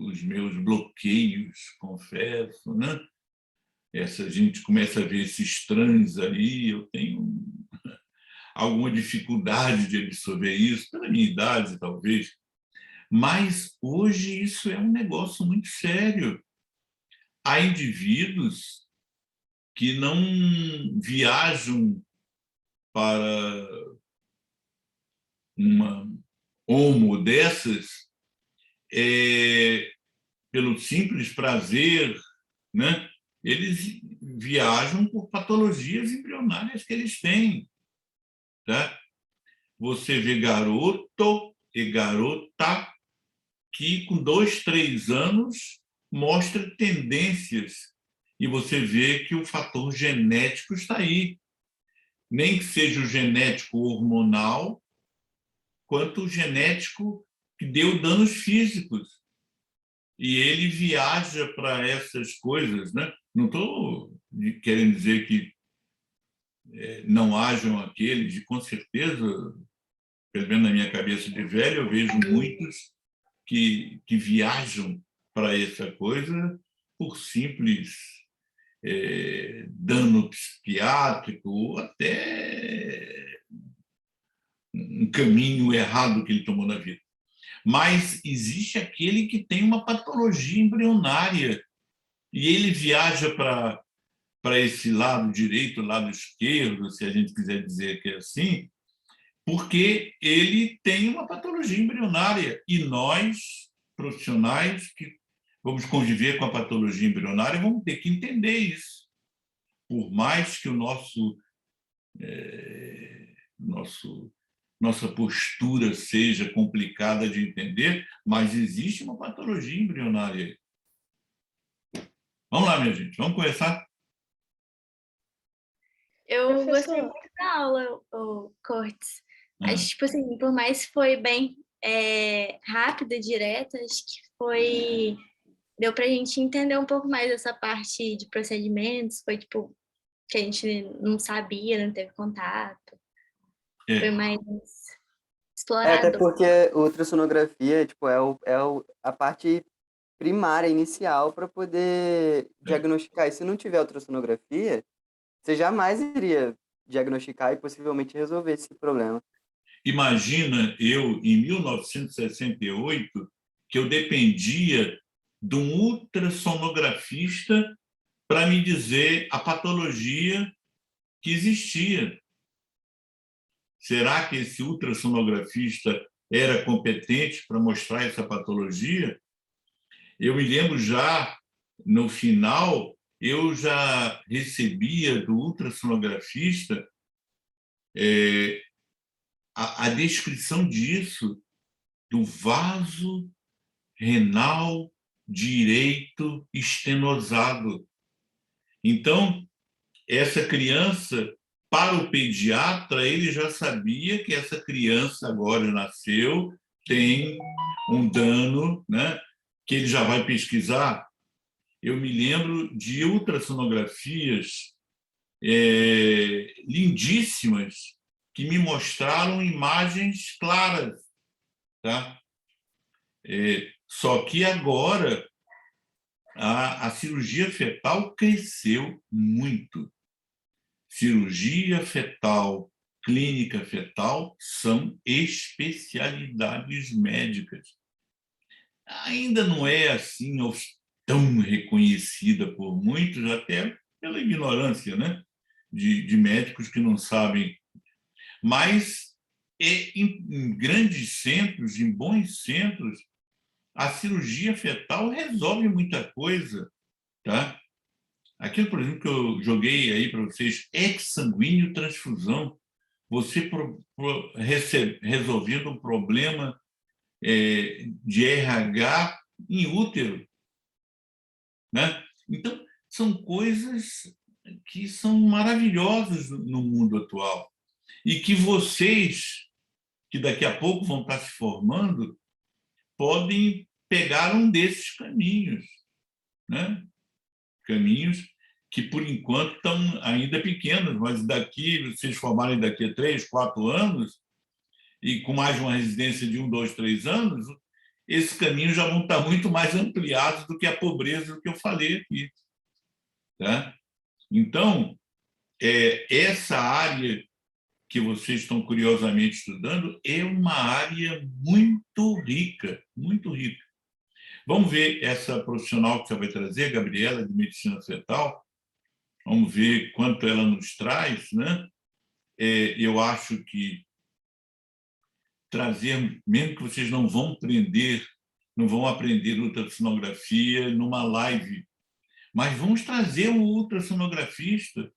os meus bloqueios, confesso, né? A gente começa a ver esses trans aí, eu tenho alguma dificuldade de absorver isso, pela minha idade, talvez. Mas hoje isso é um negócio muito sério. Há indivíduos que não viajam para uma homo dessas pelo simples prazer, né? Eles viajam por patologias embrionárias que eles têm, tá? Você vê garoto e garota que com 2, 3 anos mostra tendências e você vê que o fator genético está aí, nem que seja o genético hormonal, quanto o genético que deu danos físicos. E ele viaja para essas coisas, né? Não estou querendo dizer que não hajam aqueles, e com certeza, pelo menos na minha cabeça de velho, eu vejo muitos que viajam para essa coisa por simples dano psiquiátrico ou até um caminho errado que ele tomou na vida. Mas existe aquele que tem uma patologia embrionária e ele viaja para esse lado direito, lado esquerdo, se a gente quiser dizer que é assim, porque ele tem uma patologia embrionária. E nós, profissionais que vamos conviver com a patologia embrionária, vamos ter que entender isso. Por mais que nossa postura seja complicada de entender, mas existe uma patologia embrionária. Vamos lá, minha gente, vamos começar? Eu gostei muito da aula, o Cortes. Acho, tipo assim, por mais que foi bem rápida, direta, acho que deu pra gente entender um pouco mais essa parte de procedimentos, foi tipo, que a gente não sabia, não teve contato. Foi mais Até explorado. porque ultrassonografia, tipo, a parte primária, inicial, para poder diagnosticar. E se não tiver ultrassonografia, você jamais iria diagnosticar e possivelmente resolver esse problema. Imagina eu, em 1968, que eu dependia de um ultrassonografista para me dizer a patologia que existia. Será que esse ultrassonografista era competente para mostrar essa patologia? Eu me lembro já, no final, eu já recebia do ultrassonografista a descrição disso, do vaso renal direito estenosado. Então, essa criança, para o pediatra, ele já sabia que essa criança agora nasceu, tem um dano, né, que ele já vai pesquisar. Eu me lembro de ultrassonografias lindíssimas que me mostraram imagens claras, tá? Só que agora a cirurgia fetal cresceu muito. Cirurgia fetal, clínica fetal são especialidades médicas. Ainda não é assim tão reconhecida por muitos, até pela ignorância, né? de médicos que não sabem. Mas em grandes centros, em bons centros, a cirurgia fetal resolve muita coisa, tá? Aquilo, por exemplo, que eu joguei aí para vocês, exsanguíneo transfusão, você resolvendo um problema de RH em útero, né? Então, são coisas que são maravilhosas no mundo atual e que vocês, que daqui a pouco vão estar se formando, podem pegar um desses caminhos, né? Caminhos que, por enquanto, estão ainda pequenos, mas daqui, vocês formarem daqui a 3, 4 anos, e com mais uma residência de 1, 2, 3 anos, esses caminhos já vão estar muito mais ampliados do que a pobreza que eu falei aqui. Tá? Então, essa área que vocês estão curiosamente estudando é uma área muito rica, muito rica. Vamos ver essa profissional que você vai trazer, Gabriela, de medicina fetal, vamos ver quanto ela nos traz, né? Eu acho que trazer, mesmo que vocês não vão aprender ultrassonografia numa live, mas vamos trazer um ultrassonografista,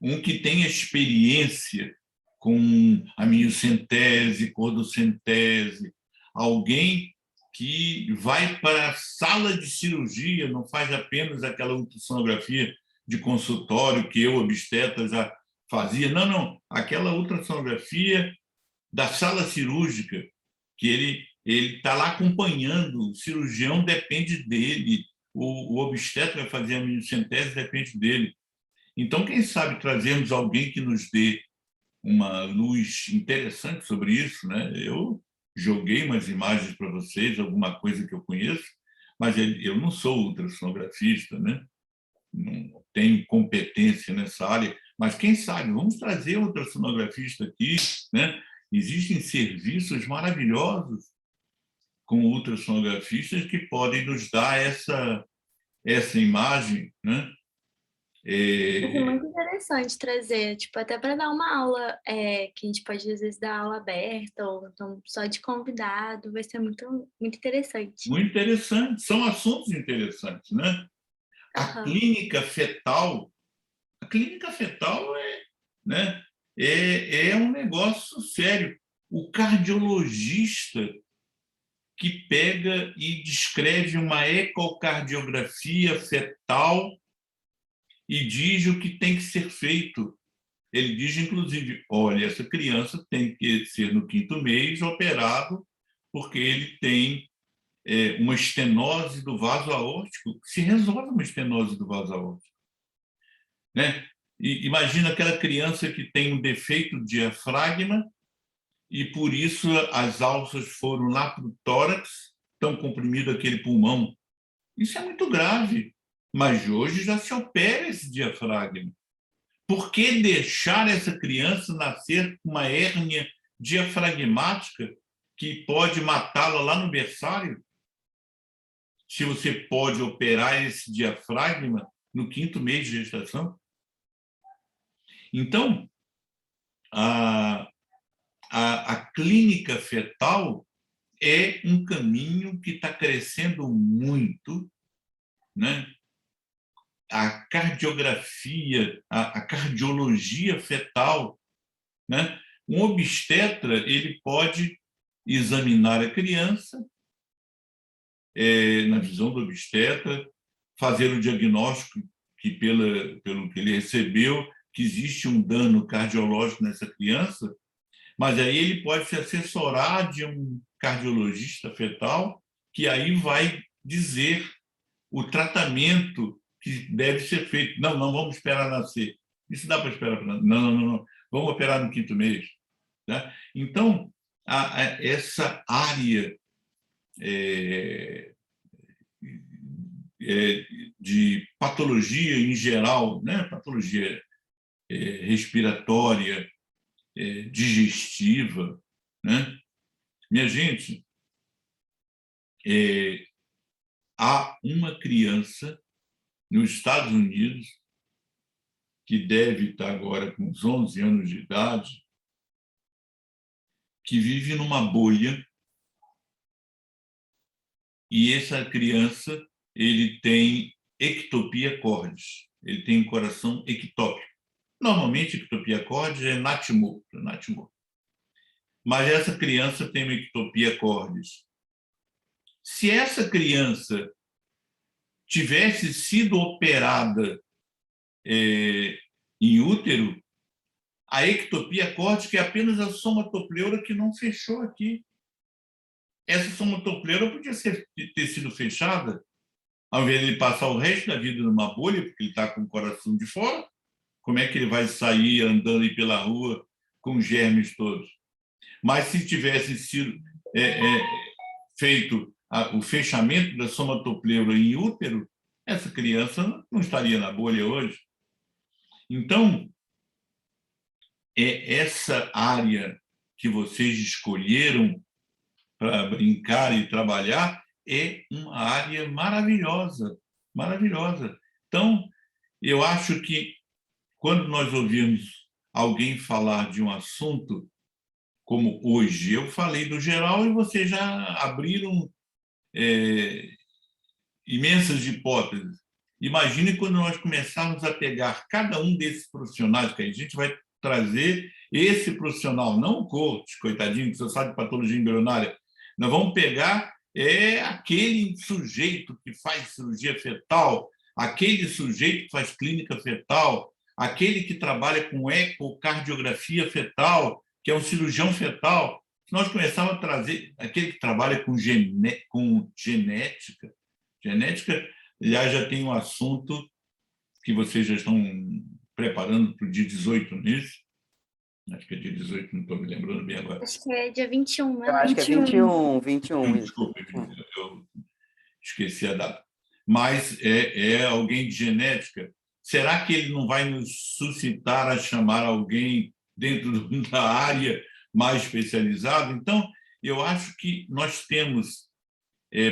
um que tenha experiência com a miocentese, cordocentese, alguém que vai para a sala de cirurgia, não faz apenas aquela ultrassonografia de consultório que eu, obstetra, já fazia. Não, aquela ultrassonografia da sala cirúrgica, que ele está lá acompanhando, o cirurgião depende dele, o obstetra vai fazer a miocentese, depende dele. Então, quem sabe trazermos alguém que nos dê uma luz interessante sobre isso, né? Eu joguei umas imagens para vocês, alguma coisa que eu conheço, mas eu não sou ultrassonografista, né? Não tenho competência nessa área, mas quem sabe, vamos trazer um ultrassonografista aqui, né? Existem serviços maravilhosos com ultrassonografistas que podem nos dar essa imagem, né? É muito interessante trazer, tipo, até para dar uma aula, que a gente pode, às vezes, dar aula aberta, ou então só de convidado, vai ser muito, muito interessante. Muito interessante, são assuntos interessantes, né? A clínica fetal né, é um negócio sério. O cardiologista que pega e descreve uma ecocardiografia fetal e diz o que tem que ser feito. Ele diz, inclusive, olha, essa criança tem que ser no 5º mês operado porque ele tem uma estenose do vaso aórtico. Se resolve uma estenose do vaso aórtico, né? E imagina aquela criança que tem um defeito de diafragma e, por isso, as alças foram lá para o tórax, estão comprimido aquele pulmão. Isso é muito grave, mas hoje já se opera esse diafragma. Por que deixar essa criança nascer com uma hérnia diafragmática que pode matá-la lá no berçário? Se você pode operar esse diafragma no 5º mês de gestação? Então, a clínica fetal é um caminho que está crescendo muito, né? A cardiografia, a cardiologia fetal, né? Um obstetra ele pode examinar a criança, na visão do obstetra, fazer o diagnóstico que, pelo que ele recebeu, que existe um dano cardiológico nessa criança, mas aí ele pode se assessorar de um cardiologista fetal, que aí vai dizer o tratamento que deve ser feito. Não vamos esperar nascer. Isso dá para esperar. Não. Vamos operar no 5º mês. Tá? Então, essa área de patologia em geral, né? Patologia respiratória, digestiva, né? Minha gente, há uma criança nos Estados Unidos que deve estar agora com uns 11 anos de idade, que vive numa bolha, e essa criança ele tem ectopia cordis, ele tem um coração ectópico. Normalmente, ectopia cordis é natimorto. Mas essa criança tem uma ectopia cordis. Se essa criança tivesse sido operada em útero, a ectopia córtica é apenas a somatopleura que não fechou aqui. Essa somatopleura podia ter sido fechada, ao invés de ele passar o resto da vida numa bolha, porque ele está com o coração de fora. Como é que ele vai sair andando aí pela rua com os germes todos? Mas se tivesse sido feito o fechamento da somatopleura em útero, essa criança não estaria na bolha hoje. Então, essa área que vocês escolheram para brincar e trabalhar é uma área maravilhosa, maravilhosa. Então, eu acho que quando nós ouvimos alguém falar de um assunto, como hoje, eu falei do geral e vocês já abriram imensas hipóteses. Imagine quando nós começarmos a pegar cada um desses profissionais, que a gente vai trazer esse profissional, não o coach, coitadinho, que só sabe de patologia embrionária. Nós vamos pegar aquele sujeito que faz cirurgia fetal, aquele sujeito que faz clínica fetal, aquele que trabalha com ecocardiografia fetal, que é um cirurgião fetal. Se nós começarmos a trazer aquele que trabalha com genética, aliás, já tem um assunto que vocês já estão preparando para o dia 18 nisso. Acho que é dia 18, não estou me lembrando bem agora. Acho que é dia 21, né? Eu acho que é 21, isso. Desculpa, eu esqueci a data. Mas é alguém de genética. Será que ele não vai nos suscitar a chamar alguém dentro da área mais especializada? Então, eu acho que nós temos,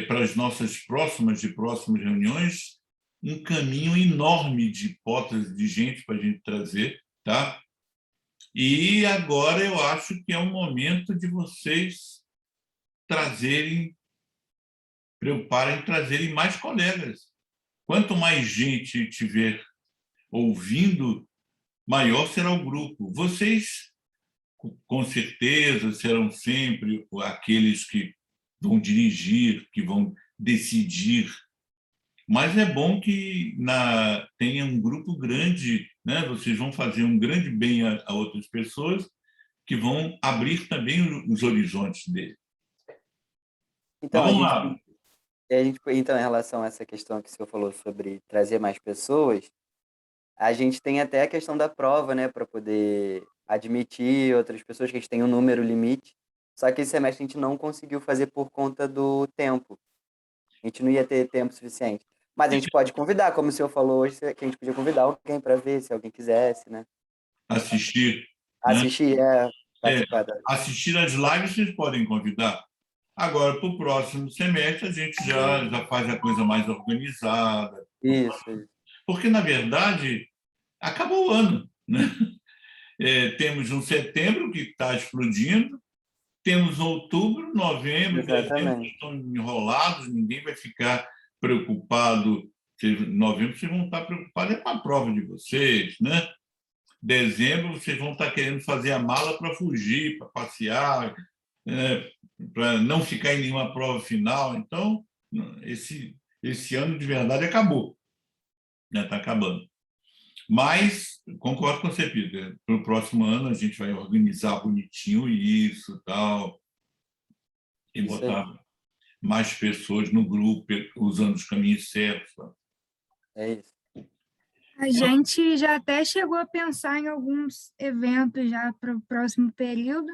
para as nossas próximas reuniões, um caminho enorme de hipóteses de gente para a gente trazer, tá? E agora eu acho que é o momento de vocês preocuparem em trazerem mais colegas. Quanto mais gente tiver ouvindo, maior será o grupo. Vocês, com certeza, serão sempre aqueles que vão dirigir, que vão decidir. Mas é bom que tenha um grupo grande, né? Vocês vão fazer um grande bem a outras pessoas que vão abrir também os horizontes deles. Então, Vamos lá. então, em relação a essa questão que o senhor falou sobre trazer mais pessoas, a gente tem até a questão da prova, né, para poder admitir outras pessoas, que a gente tem um número limite. Só que esse semestre a gente não conseguiu fazer por conta do tempo. A gente não ia ter tempo suficiente. Mas a gente pode convidar, como o senhor falou hoje, que a gente podia convidar alguém para ver, se alguém quisesse, né? Assistir. Assistir, participar da... Assistir às lives vocês podem convidar. Agora, para o próximo semestre, a gente já faz a coisa mais organizada. Isso. Porque, na verdade, acabou o ano, né? Temos um setembro que está explodindo, temos outubro, novembro, dezembro, que estão enrolados, ninguém vai ficar preocupado. Novembro, vocês vão estar preocupados com a prova de vocês, né? Dezembro, vocês vão estar querendo fazer a mala para fugir, para passear, para não ficar em nenhuma prova final. Então, esse ano, de verdade, acabou. Está acabando. Mas, concordo com você, Peter, para o próximo ano a gente vai organizar bonitinho isso, tal, e botar mais pessoas no grupo, usando os caminhos certos. Tal. É isso. A gente já até chegou a pensar em alguns eventos já para o próximo período.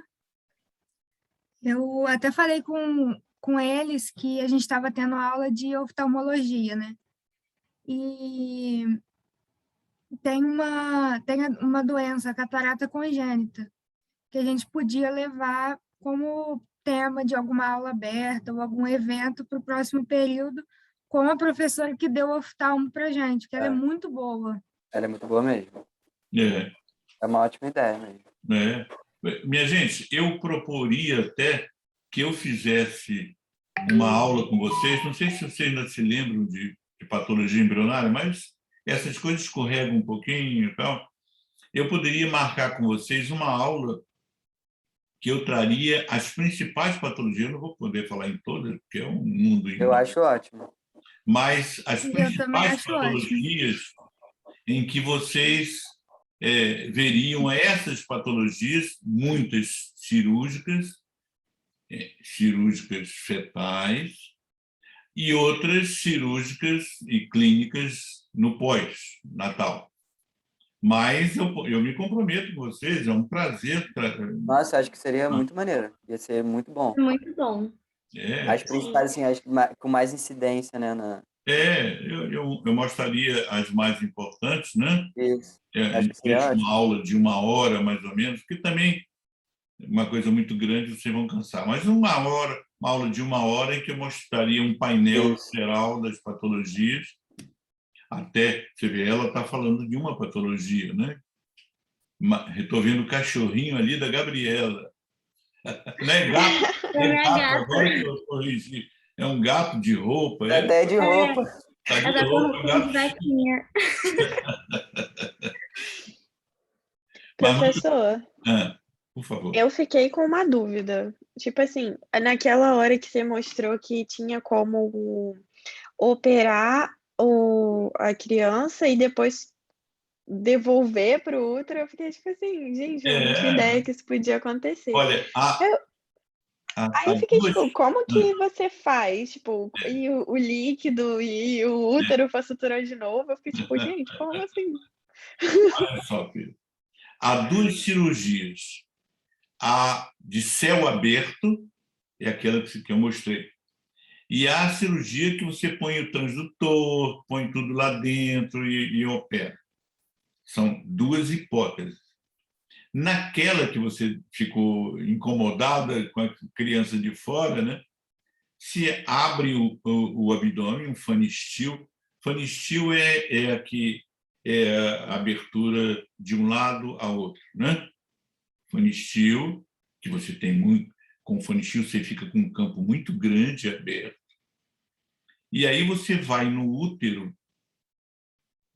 Eu até falei com eles que a gente estava tendo aula de oftalmologia, né? E tem uma doença, catarata congênita, que a gente podia levar como tema de alguma aula aberta ou algum evento para o próximo período, com a professora que deu oftalmo para a gente, que ela é muito boa. Ela é muito boa mesmo. É uma ótima ideia mesmo. Minha gente, eu proporia até que eu fizesse uma aula com vocês, não sei se vocês ainda se lembram de patologia embrionária, mas essas coisas escorregam um pouquinho e tal. Eu poderia marcar com vocês uma aula que eu traria as principais patologias, eu não vou poder falar em todas, porque é um mundo enorme. Eu acho ótimo. Mas as principais patologias em que vocês veriam essas patologias, muitas cirúrgicas fetais, e outras cirúrgicas e clínicas no pós-natal. Mas eu me comprometo com vocês, é um prazer. Nossa, acho que seria muito maneiro, ia ser muito bom. Muito bom. As principais, assim, as com mais incidência, né? Eu mostraria as mais importantes, né? Isso. A Acho gente que seria deixa uma ótimo. aula de 1 hora, mais ou menos, que também é uma coisa muito grande, vocês vão cansar. Mas 1 hora, uma aula de 1 hora em que eu mostraria um painel Isso. geral das patologias, até, você vê, ela está falando de uma patologia, né? Estou vendo o cachorrinho ali da Gabriela. Não é gato, É é minha gato, gata. agora que eu corrigi. É um gato de roupa, Tá até de roupa. tá de Ela tá com roupa, roupinha de gato. vaquinha. Mas, Professor, por favor. eu fiquei com uma dúvida. Tipo assim, naquela hora que você mostrou que tinha como operar a criança e depois devolver para o útero, eu fiquei tipo assim, gente, eu não tinha ideia que isso podia acontecer. Olha, Eu- Aí eu as fiquei duas. tipo, como que você faz? Tipo, e o líquido e o útero para suturar de novo? Eu fiquei tipo, gente, como assim? Olha só, Pedro. Há duas cirurgias. A de céu aberto, é aquela que eu mostrei. E há a cirurgia que você põe o transdutor, põe tudo lá dentro e opera. São duas hipóteses. Naquela que você ficou incomodada com a criança de fora, né? Se abre o abdômen, um fanistil. Fanistil é aqui é a abertura de um lado a outro, né? Fanistil, que você tem muito, com fanistil você fica com um campo muito grande aberto. E aí você vai no útero,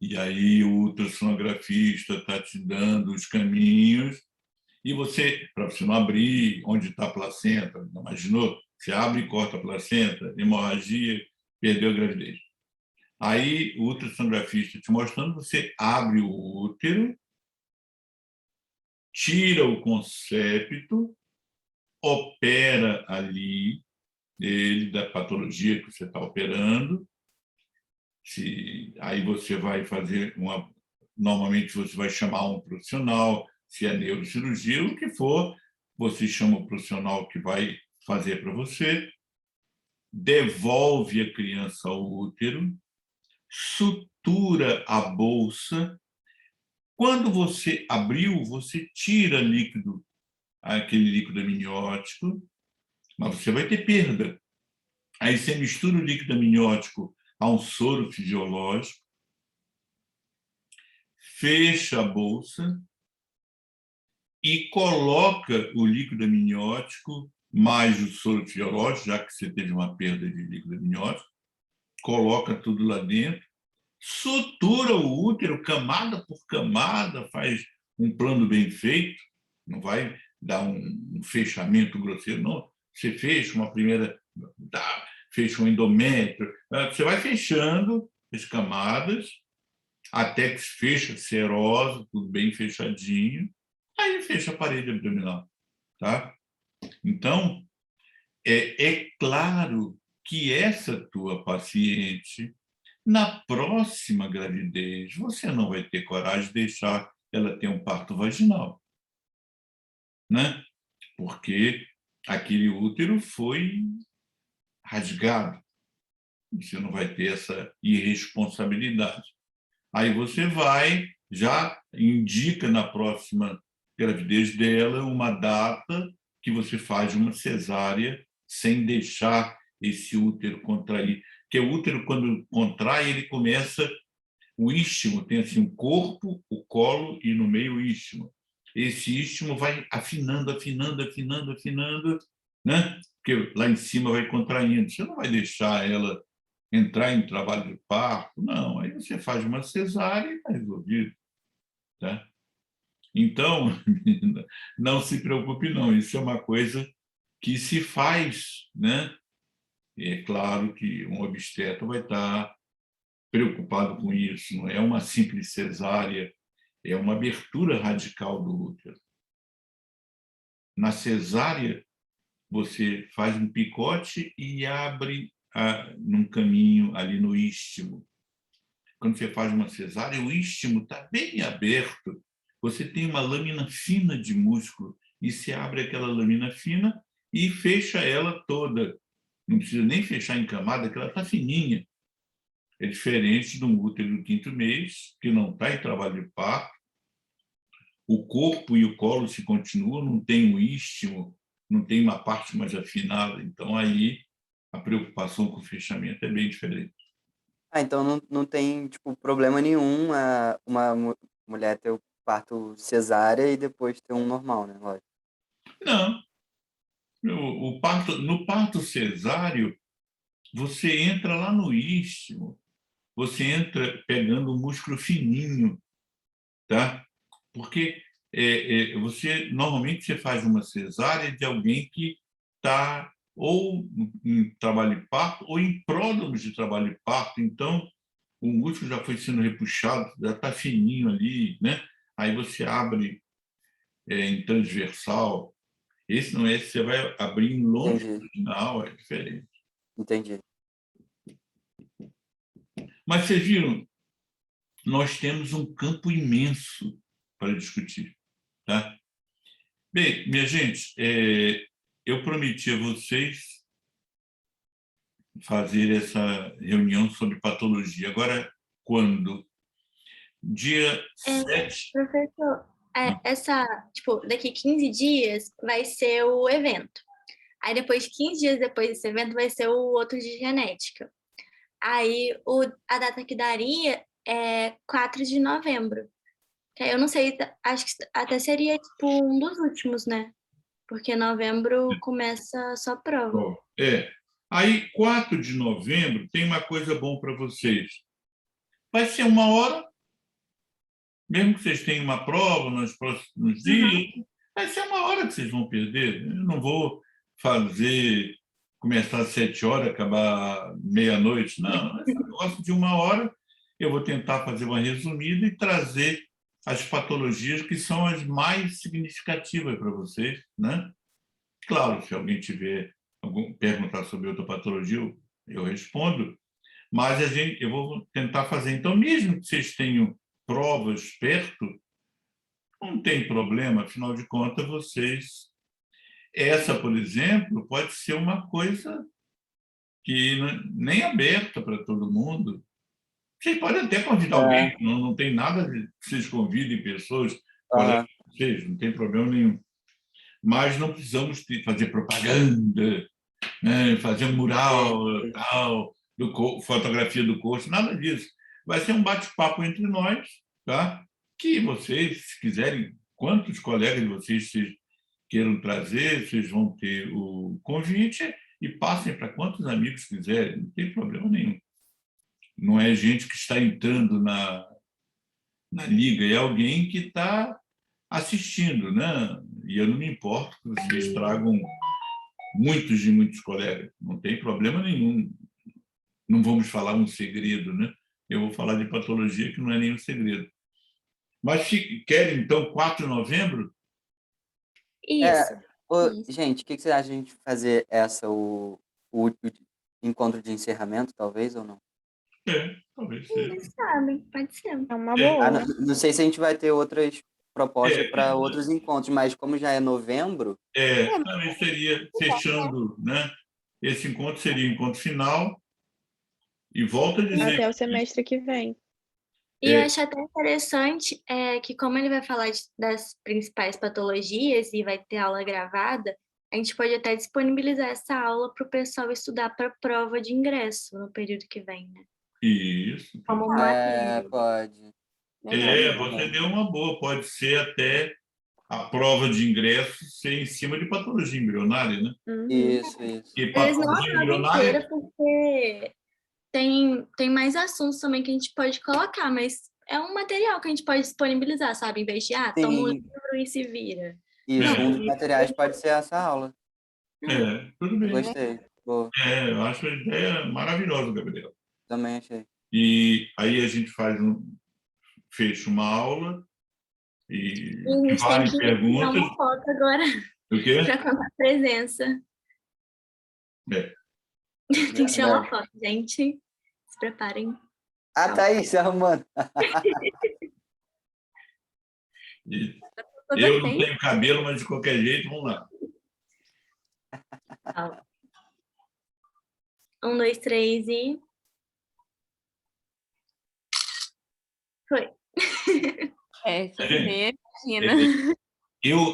e aí o ultrassonografista está te dando os caminhos, e você, para você não abrir onde está a placenta, não imaginou? Você abre e corta a placenta, hemorragia, perdeu a gravidez. Aí o ultrassonografista te mostrando, você abre o útero, tira o concepto, opera ali, ele da patologia que você está operando. Aí você vai fazer normalmente você vai chamar um profissional, se é neurocirurgia, o que for, você chama o profissional que vai fazer para você, devolve a criança ao útero, sutura a bolsa. Quando você abriu, você tira líquido, aquele líquido amniótico, mas você vai ter perda. Aí você mistura o líquido amniótico a um soro fisiológico, fecha a bolsa e coloca o líquido amniótico mais o soro fisiológico, já que você teve uma perda de líquido amniótico, coloca tudo lá dentro, sutura o útero camada por camada, faz um plano bem feito, não vai dar um fechamento grosseiro, não. Você fecha uma primeira, fecha um endométrio, você vai fechando as camadas até que fecha a serosa, tudo bem fechadinho, aí fecha a parede abdominal, tá? Então, é claro que essa tua paciente, na próxima gravidez, você não vai ter coragem de deixar ela ter um parto vaginal, né? Porque aquele útero foi rasgado. Você não vai ter essa irresponsabilidade. Aí você vai, já indica na próxima gravidez dela uma data que você faz uma cesárea sem deixar esse útero contrair. Porque o útero, quando contrai, ele começa o istmo, tem assim um corpo, o colo e no meio o istmo. Esse istmo vai afinando, afinando, afinando, afinando, né? Porque lá em cima vai contraindo. Você não vai deixar ela entrar em trabalho de parto, não. Aí você faz uma cesárea e está resolvido, tá? Então, não se preocupe, não. Isso é uma coisa que se faz, né? É claro que um obstetra vai estar preocupado com isso. Não é uma simples cesárea, é uma abertura radical do útero. Na cesárea, você faz um picote e abre num caminho ali no istmo. Quando você faz uma cesárea, o istmo está bem aberto. Você tem uma lâmina fina de músculo e se abre aquela lâmina fina e fecha ela toda. Não precisa nem fechar em camada, que ela está fininha. é diferente de um útero do 5º mês, que não está em trabalho de parto. O corpo e o colo se continuam, não tem um istmo, não tem uma parte mais afinada. Então, aí, a preocupação com o fechamento é bem diferente. Então não tem, tipo, problema nenhum mulher ter o parto cesárea e depois ter um normal, né? Lógico. Não. No parto cesáreo, você entra lá no istmo, você entra pegando o músculo fininho, tá? Porque normalmente você faz uma cesárea de alguém que está ou em trabalho de parto ou em pródromos de trabalho de parto. Então, o músculo já foi sendo repuxado, já está fininho ali, né? Aí você abre em transversal. Esse não é, você vai abrir em longitudinal, é diferente. Entendi. Mas vocês viram, nós temos um campo imenso para discutir, tá? Bem, minha gente, eu prometi a vocês fazer essa reunião sobre patologia. Agora, quando? Dia 7. Professor, daqui 15 dias vai ser o evento. Aí depois, 15 dias depois desse evento, vai ser o outro de genética. Aí a data que daria é 4 de novembro. Que aí eu não sei, acho que até seria tipo um dos últimos, né? Porque novembro começa só prova. Aí, 4 de novembro, tem uma coisa boa para vocês. Vai ser 1 hora, mesmo que vocês tenham uma prova nos próximos dias, vai ser 1 hora que vocês vão perder. Eu não vou começar às 7 horas, acabar meia-noite. Não, é um negócio de 1 hora. Eu vou tentar fazer uma resumida e trazer as patologias que são as mais significativas para vocês, né? Claro, se alguém tiver perguntar sobre outra patologia, eu respondo, mas eu vou tentar fazer. Então, mesmo que vocês tenham provas perto, não tem problema, afinal de contas, essa, por exemplo, pode ser uma coisa que nem aberta para todo mundo. Vocês podem até convidar alguém, não tem nada de que vocês convidem pessoas, colegas de vocês, não tem problema nenhum. Mas não precisamos fazer propaganda, né? Fazer um mural, tal, fotografia do curso, nada disso. Vai ser um bate-papo entre nós, tá? Que vocês, se quiserem, quantos colegas de vocês queiram trazer, vocês vão ter o convite e passem para quantos amigos quiserem, não tem problema nenhum. Não é gente que está entrando na liga, é alguém que está assistindo, né? E eu não me importo que vocês tragam muitos colegas, não tem problema nenhum. Não vamos falar um segredo, né? Eu vou falar de patologia que não é nenhum segredo. Mas querem, então, 4 de novembro? Isso. Gente, o que você acha de a gente fazer o encontro de encerramento, talvez, ou não? Talvez seja. Eles sabem, pode ser. É uma boa. Não sei se a gente vai ter outras propostas para outros encontros, mas como já é novembro... Também seria fechando, né? Esse encontro seria o encontro final e volta a dizer... Até o semestre que vem. E eu acho até interessante que como ele vai falar das principais patologias e vai ter aula gravada, a gente pode até disponibilizar essa aula para o pessoal estudar para a prova de ingresso no período que vem, né? Isso. Como uma pode. Você deu uma boa. Pode ser até a prova de ingresso ser em cima de patologia embrionária, né? Isso. E Eles não patologia a embrionária... inteira porque tem mais assuntos também que a gente pode colocar, mas é um material que a gente pode disponibilizar, sabe? Em vez de, toma o livro e se vira. Isso, um dos materiais pode ser essa aula. Tudo bem. Gostei. Boa. Eu acho a ideia maravilhosa, Gabriel. Também achei. E aí a gente fecha uma aula e a gente várias tem que perguntas. tirar uma foto agora O quê? para contar a presença. Tem que tirar uma foto, gente. Se preparem. Thaís, arrumando. Eu não tenho cabelo, mas de qualquer jeito, vamos lá. 1, 2, 3 e... Foi. Gente, Imagina.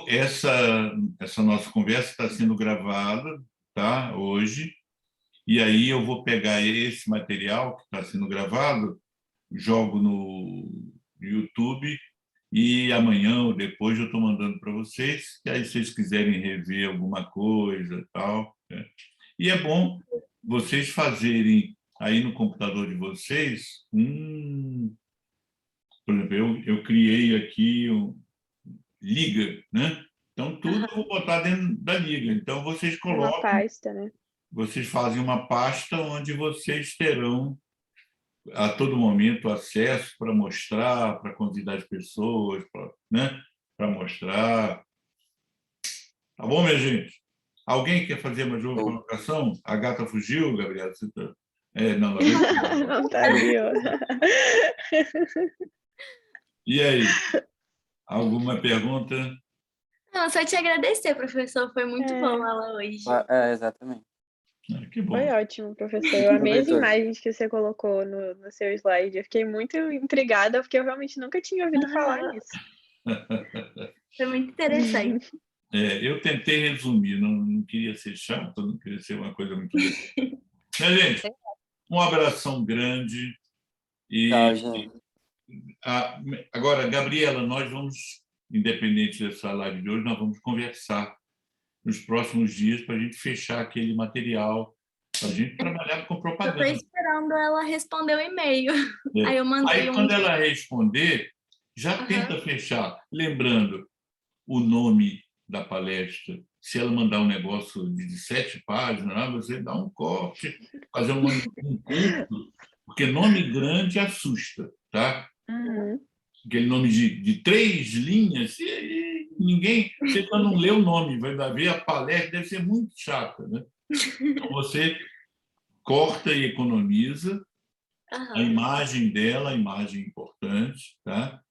essa nossa conversa está sendo gravada, tá? Hoje. E aí eu vou pegar esse material que está sendo gravado, jogo no YouTube e amanhã ou depois eu estou mandando para vocês, e aí se vocês quiserem rever alguma coisa e tal, né? E é bom vocês fazerem aí no computador de vocês por exemplo, eu criei aqui liga, né? Então tudo eu vou botar dentro da liga. Então vocês Uma colocam, pasta, né? vocês fazem uma pasta onde vocês terão a todo momento acesso para mostrar, para convidar as pessoas, né? Para mostrar. Tá bom, minha gente? Alguém quer fazer mais uma colocação? A gata fugiu, Gabriela? Você tá... não, Não tá ali, ó. E aí? Alguma pergunta? Não, só te agradecer, professor. Foi muito bom a aula hoje. Exatamente. Que bom. Foi ótimo, professor. Eu amei as Professor. imagens que você colocou no seu slide. Eu fiquei muito intrigada, porque eu realmente nunca tinha ouvido falar nisso. Foi muito interessante. Eu tentei resumir, não queria ser chato, não queria ser uma coisa muito... Né, gente? Um abração grande. E Tchau, gente. agora, Gabriela, nós vamos, independente dessa live de hoje, nós vamos conversar nos próximos dias para a gente fechar aquele material, para a gente trabalhar com Eu propaganda. tô esperando ela responder o e-mail. É. Aí eu mandei Aí, quando ela responder, já tenta fechar. Lembrando o nome da palestra. Se ela mandar um negócio de 7 páginas, você dá um corte, fazer um curto, porque nome grande assusta, tá? Uhum. Aquele nome de 3 linhas, ninguém, você não lê o nome, vai ver a palestra, deve ser muito chata, né? Então, você corta e economiza a imagem dela, a imagem importante, tá?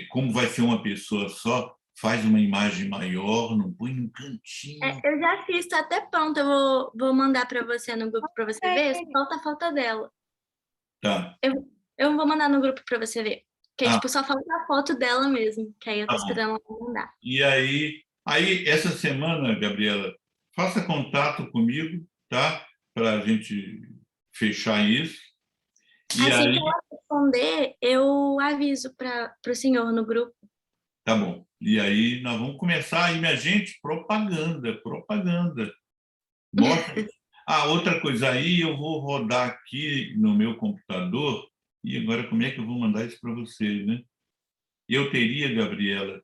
Como vai ser uma pessoa só, faz uma imagem maior, não põe num cantinho. Eu já fiz, tá até pronto. Eu vou mandar para você no grupo para você ver. Só falta a foto dela. Tá. Eu vou mandar no grupo para você ver. Que tipo, só falta a foto dela mesmo. Que aí eu tô Tá bom. esperando ela mandar. E aí, essa semana, Gabriela, faça contato comigo, tá? Para a gente fechar isso. E Assim aí... que ela responder, eu aviso para o senhor no grupo. Tá bom. E aí nós vamos começar aí, minha gente, propaganda. Mostra. Outra coisa aí, eu vou rodar aqui no meu computador, e agora como é que eu vou mandar isso para vocês, né? Eu teria, Gabriela,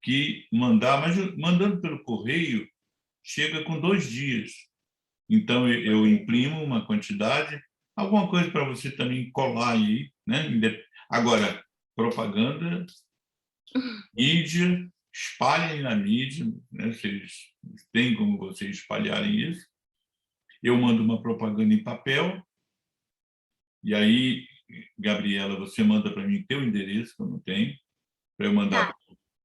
que mandar, mas mandando pelo correio, chega com 2 dias. Então, eu imprimo uma quantidade, alguma coisa para você também colar aí, né? Agora, propaganda, mídia, espalhem na mídia, né? Vocês têm como vocês espalharem isso. Eu mando uma propaganda em papel, e aí, Gabriela, você manda para mim teu endereço, que eu não tenho, para eu mandar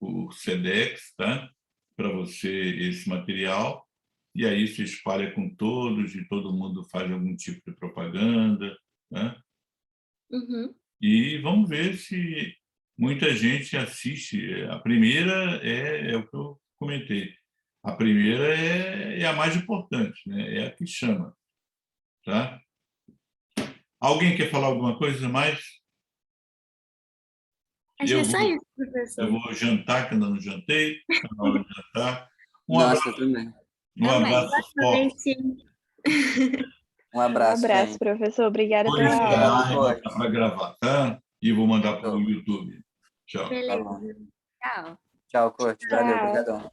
por Sedex, tá? Para você esse material, e aí você espalha com todos, e todo mundo faz algum tipo de propaganda, né? E vamos ver se muita gente assiste. A primeira é o que eu comentei. A primeira é a mais importante, né? É a que chama, tá? Alguém quer falar alguma coisa mais? Acho que é só isso, professor. Eu vou jantar, que ainda não jantei. Está na hora de jantar. Nossa, também. Um abraço forte. Um abraço, gente. Professor. Obrigada Vou pela aula. encerrar e botar para gravar, tá? E vou mandar para o YouTube. Tchau. Beleza. Tá bom. Tchau. Tchau, Corte. Valeu, obrigadão.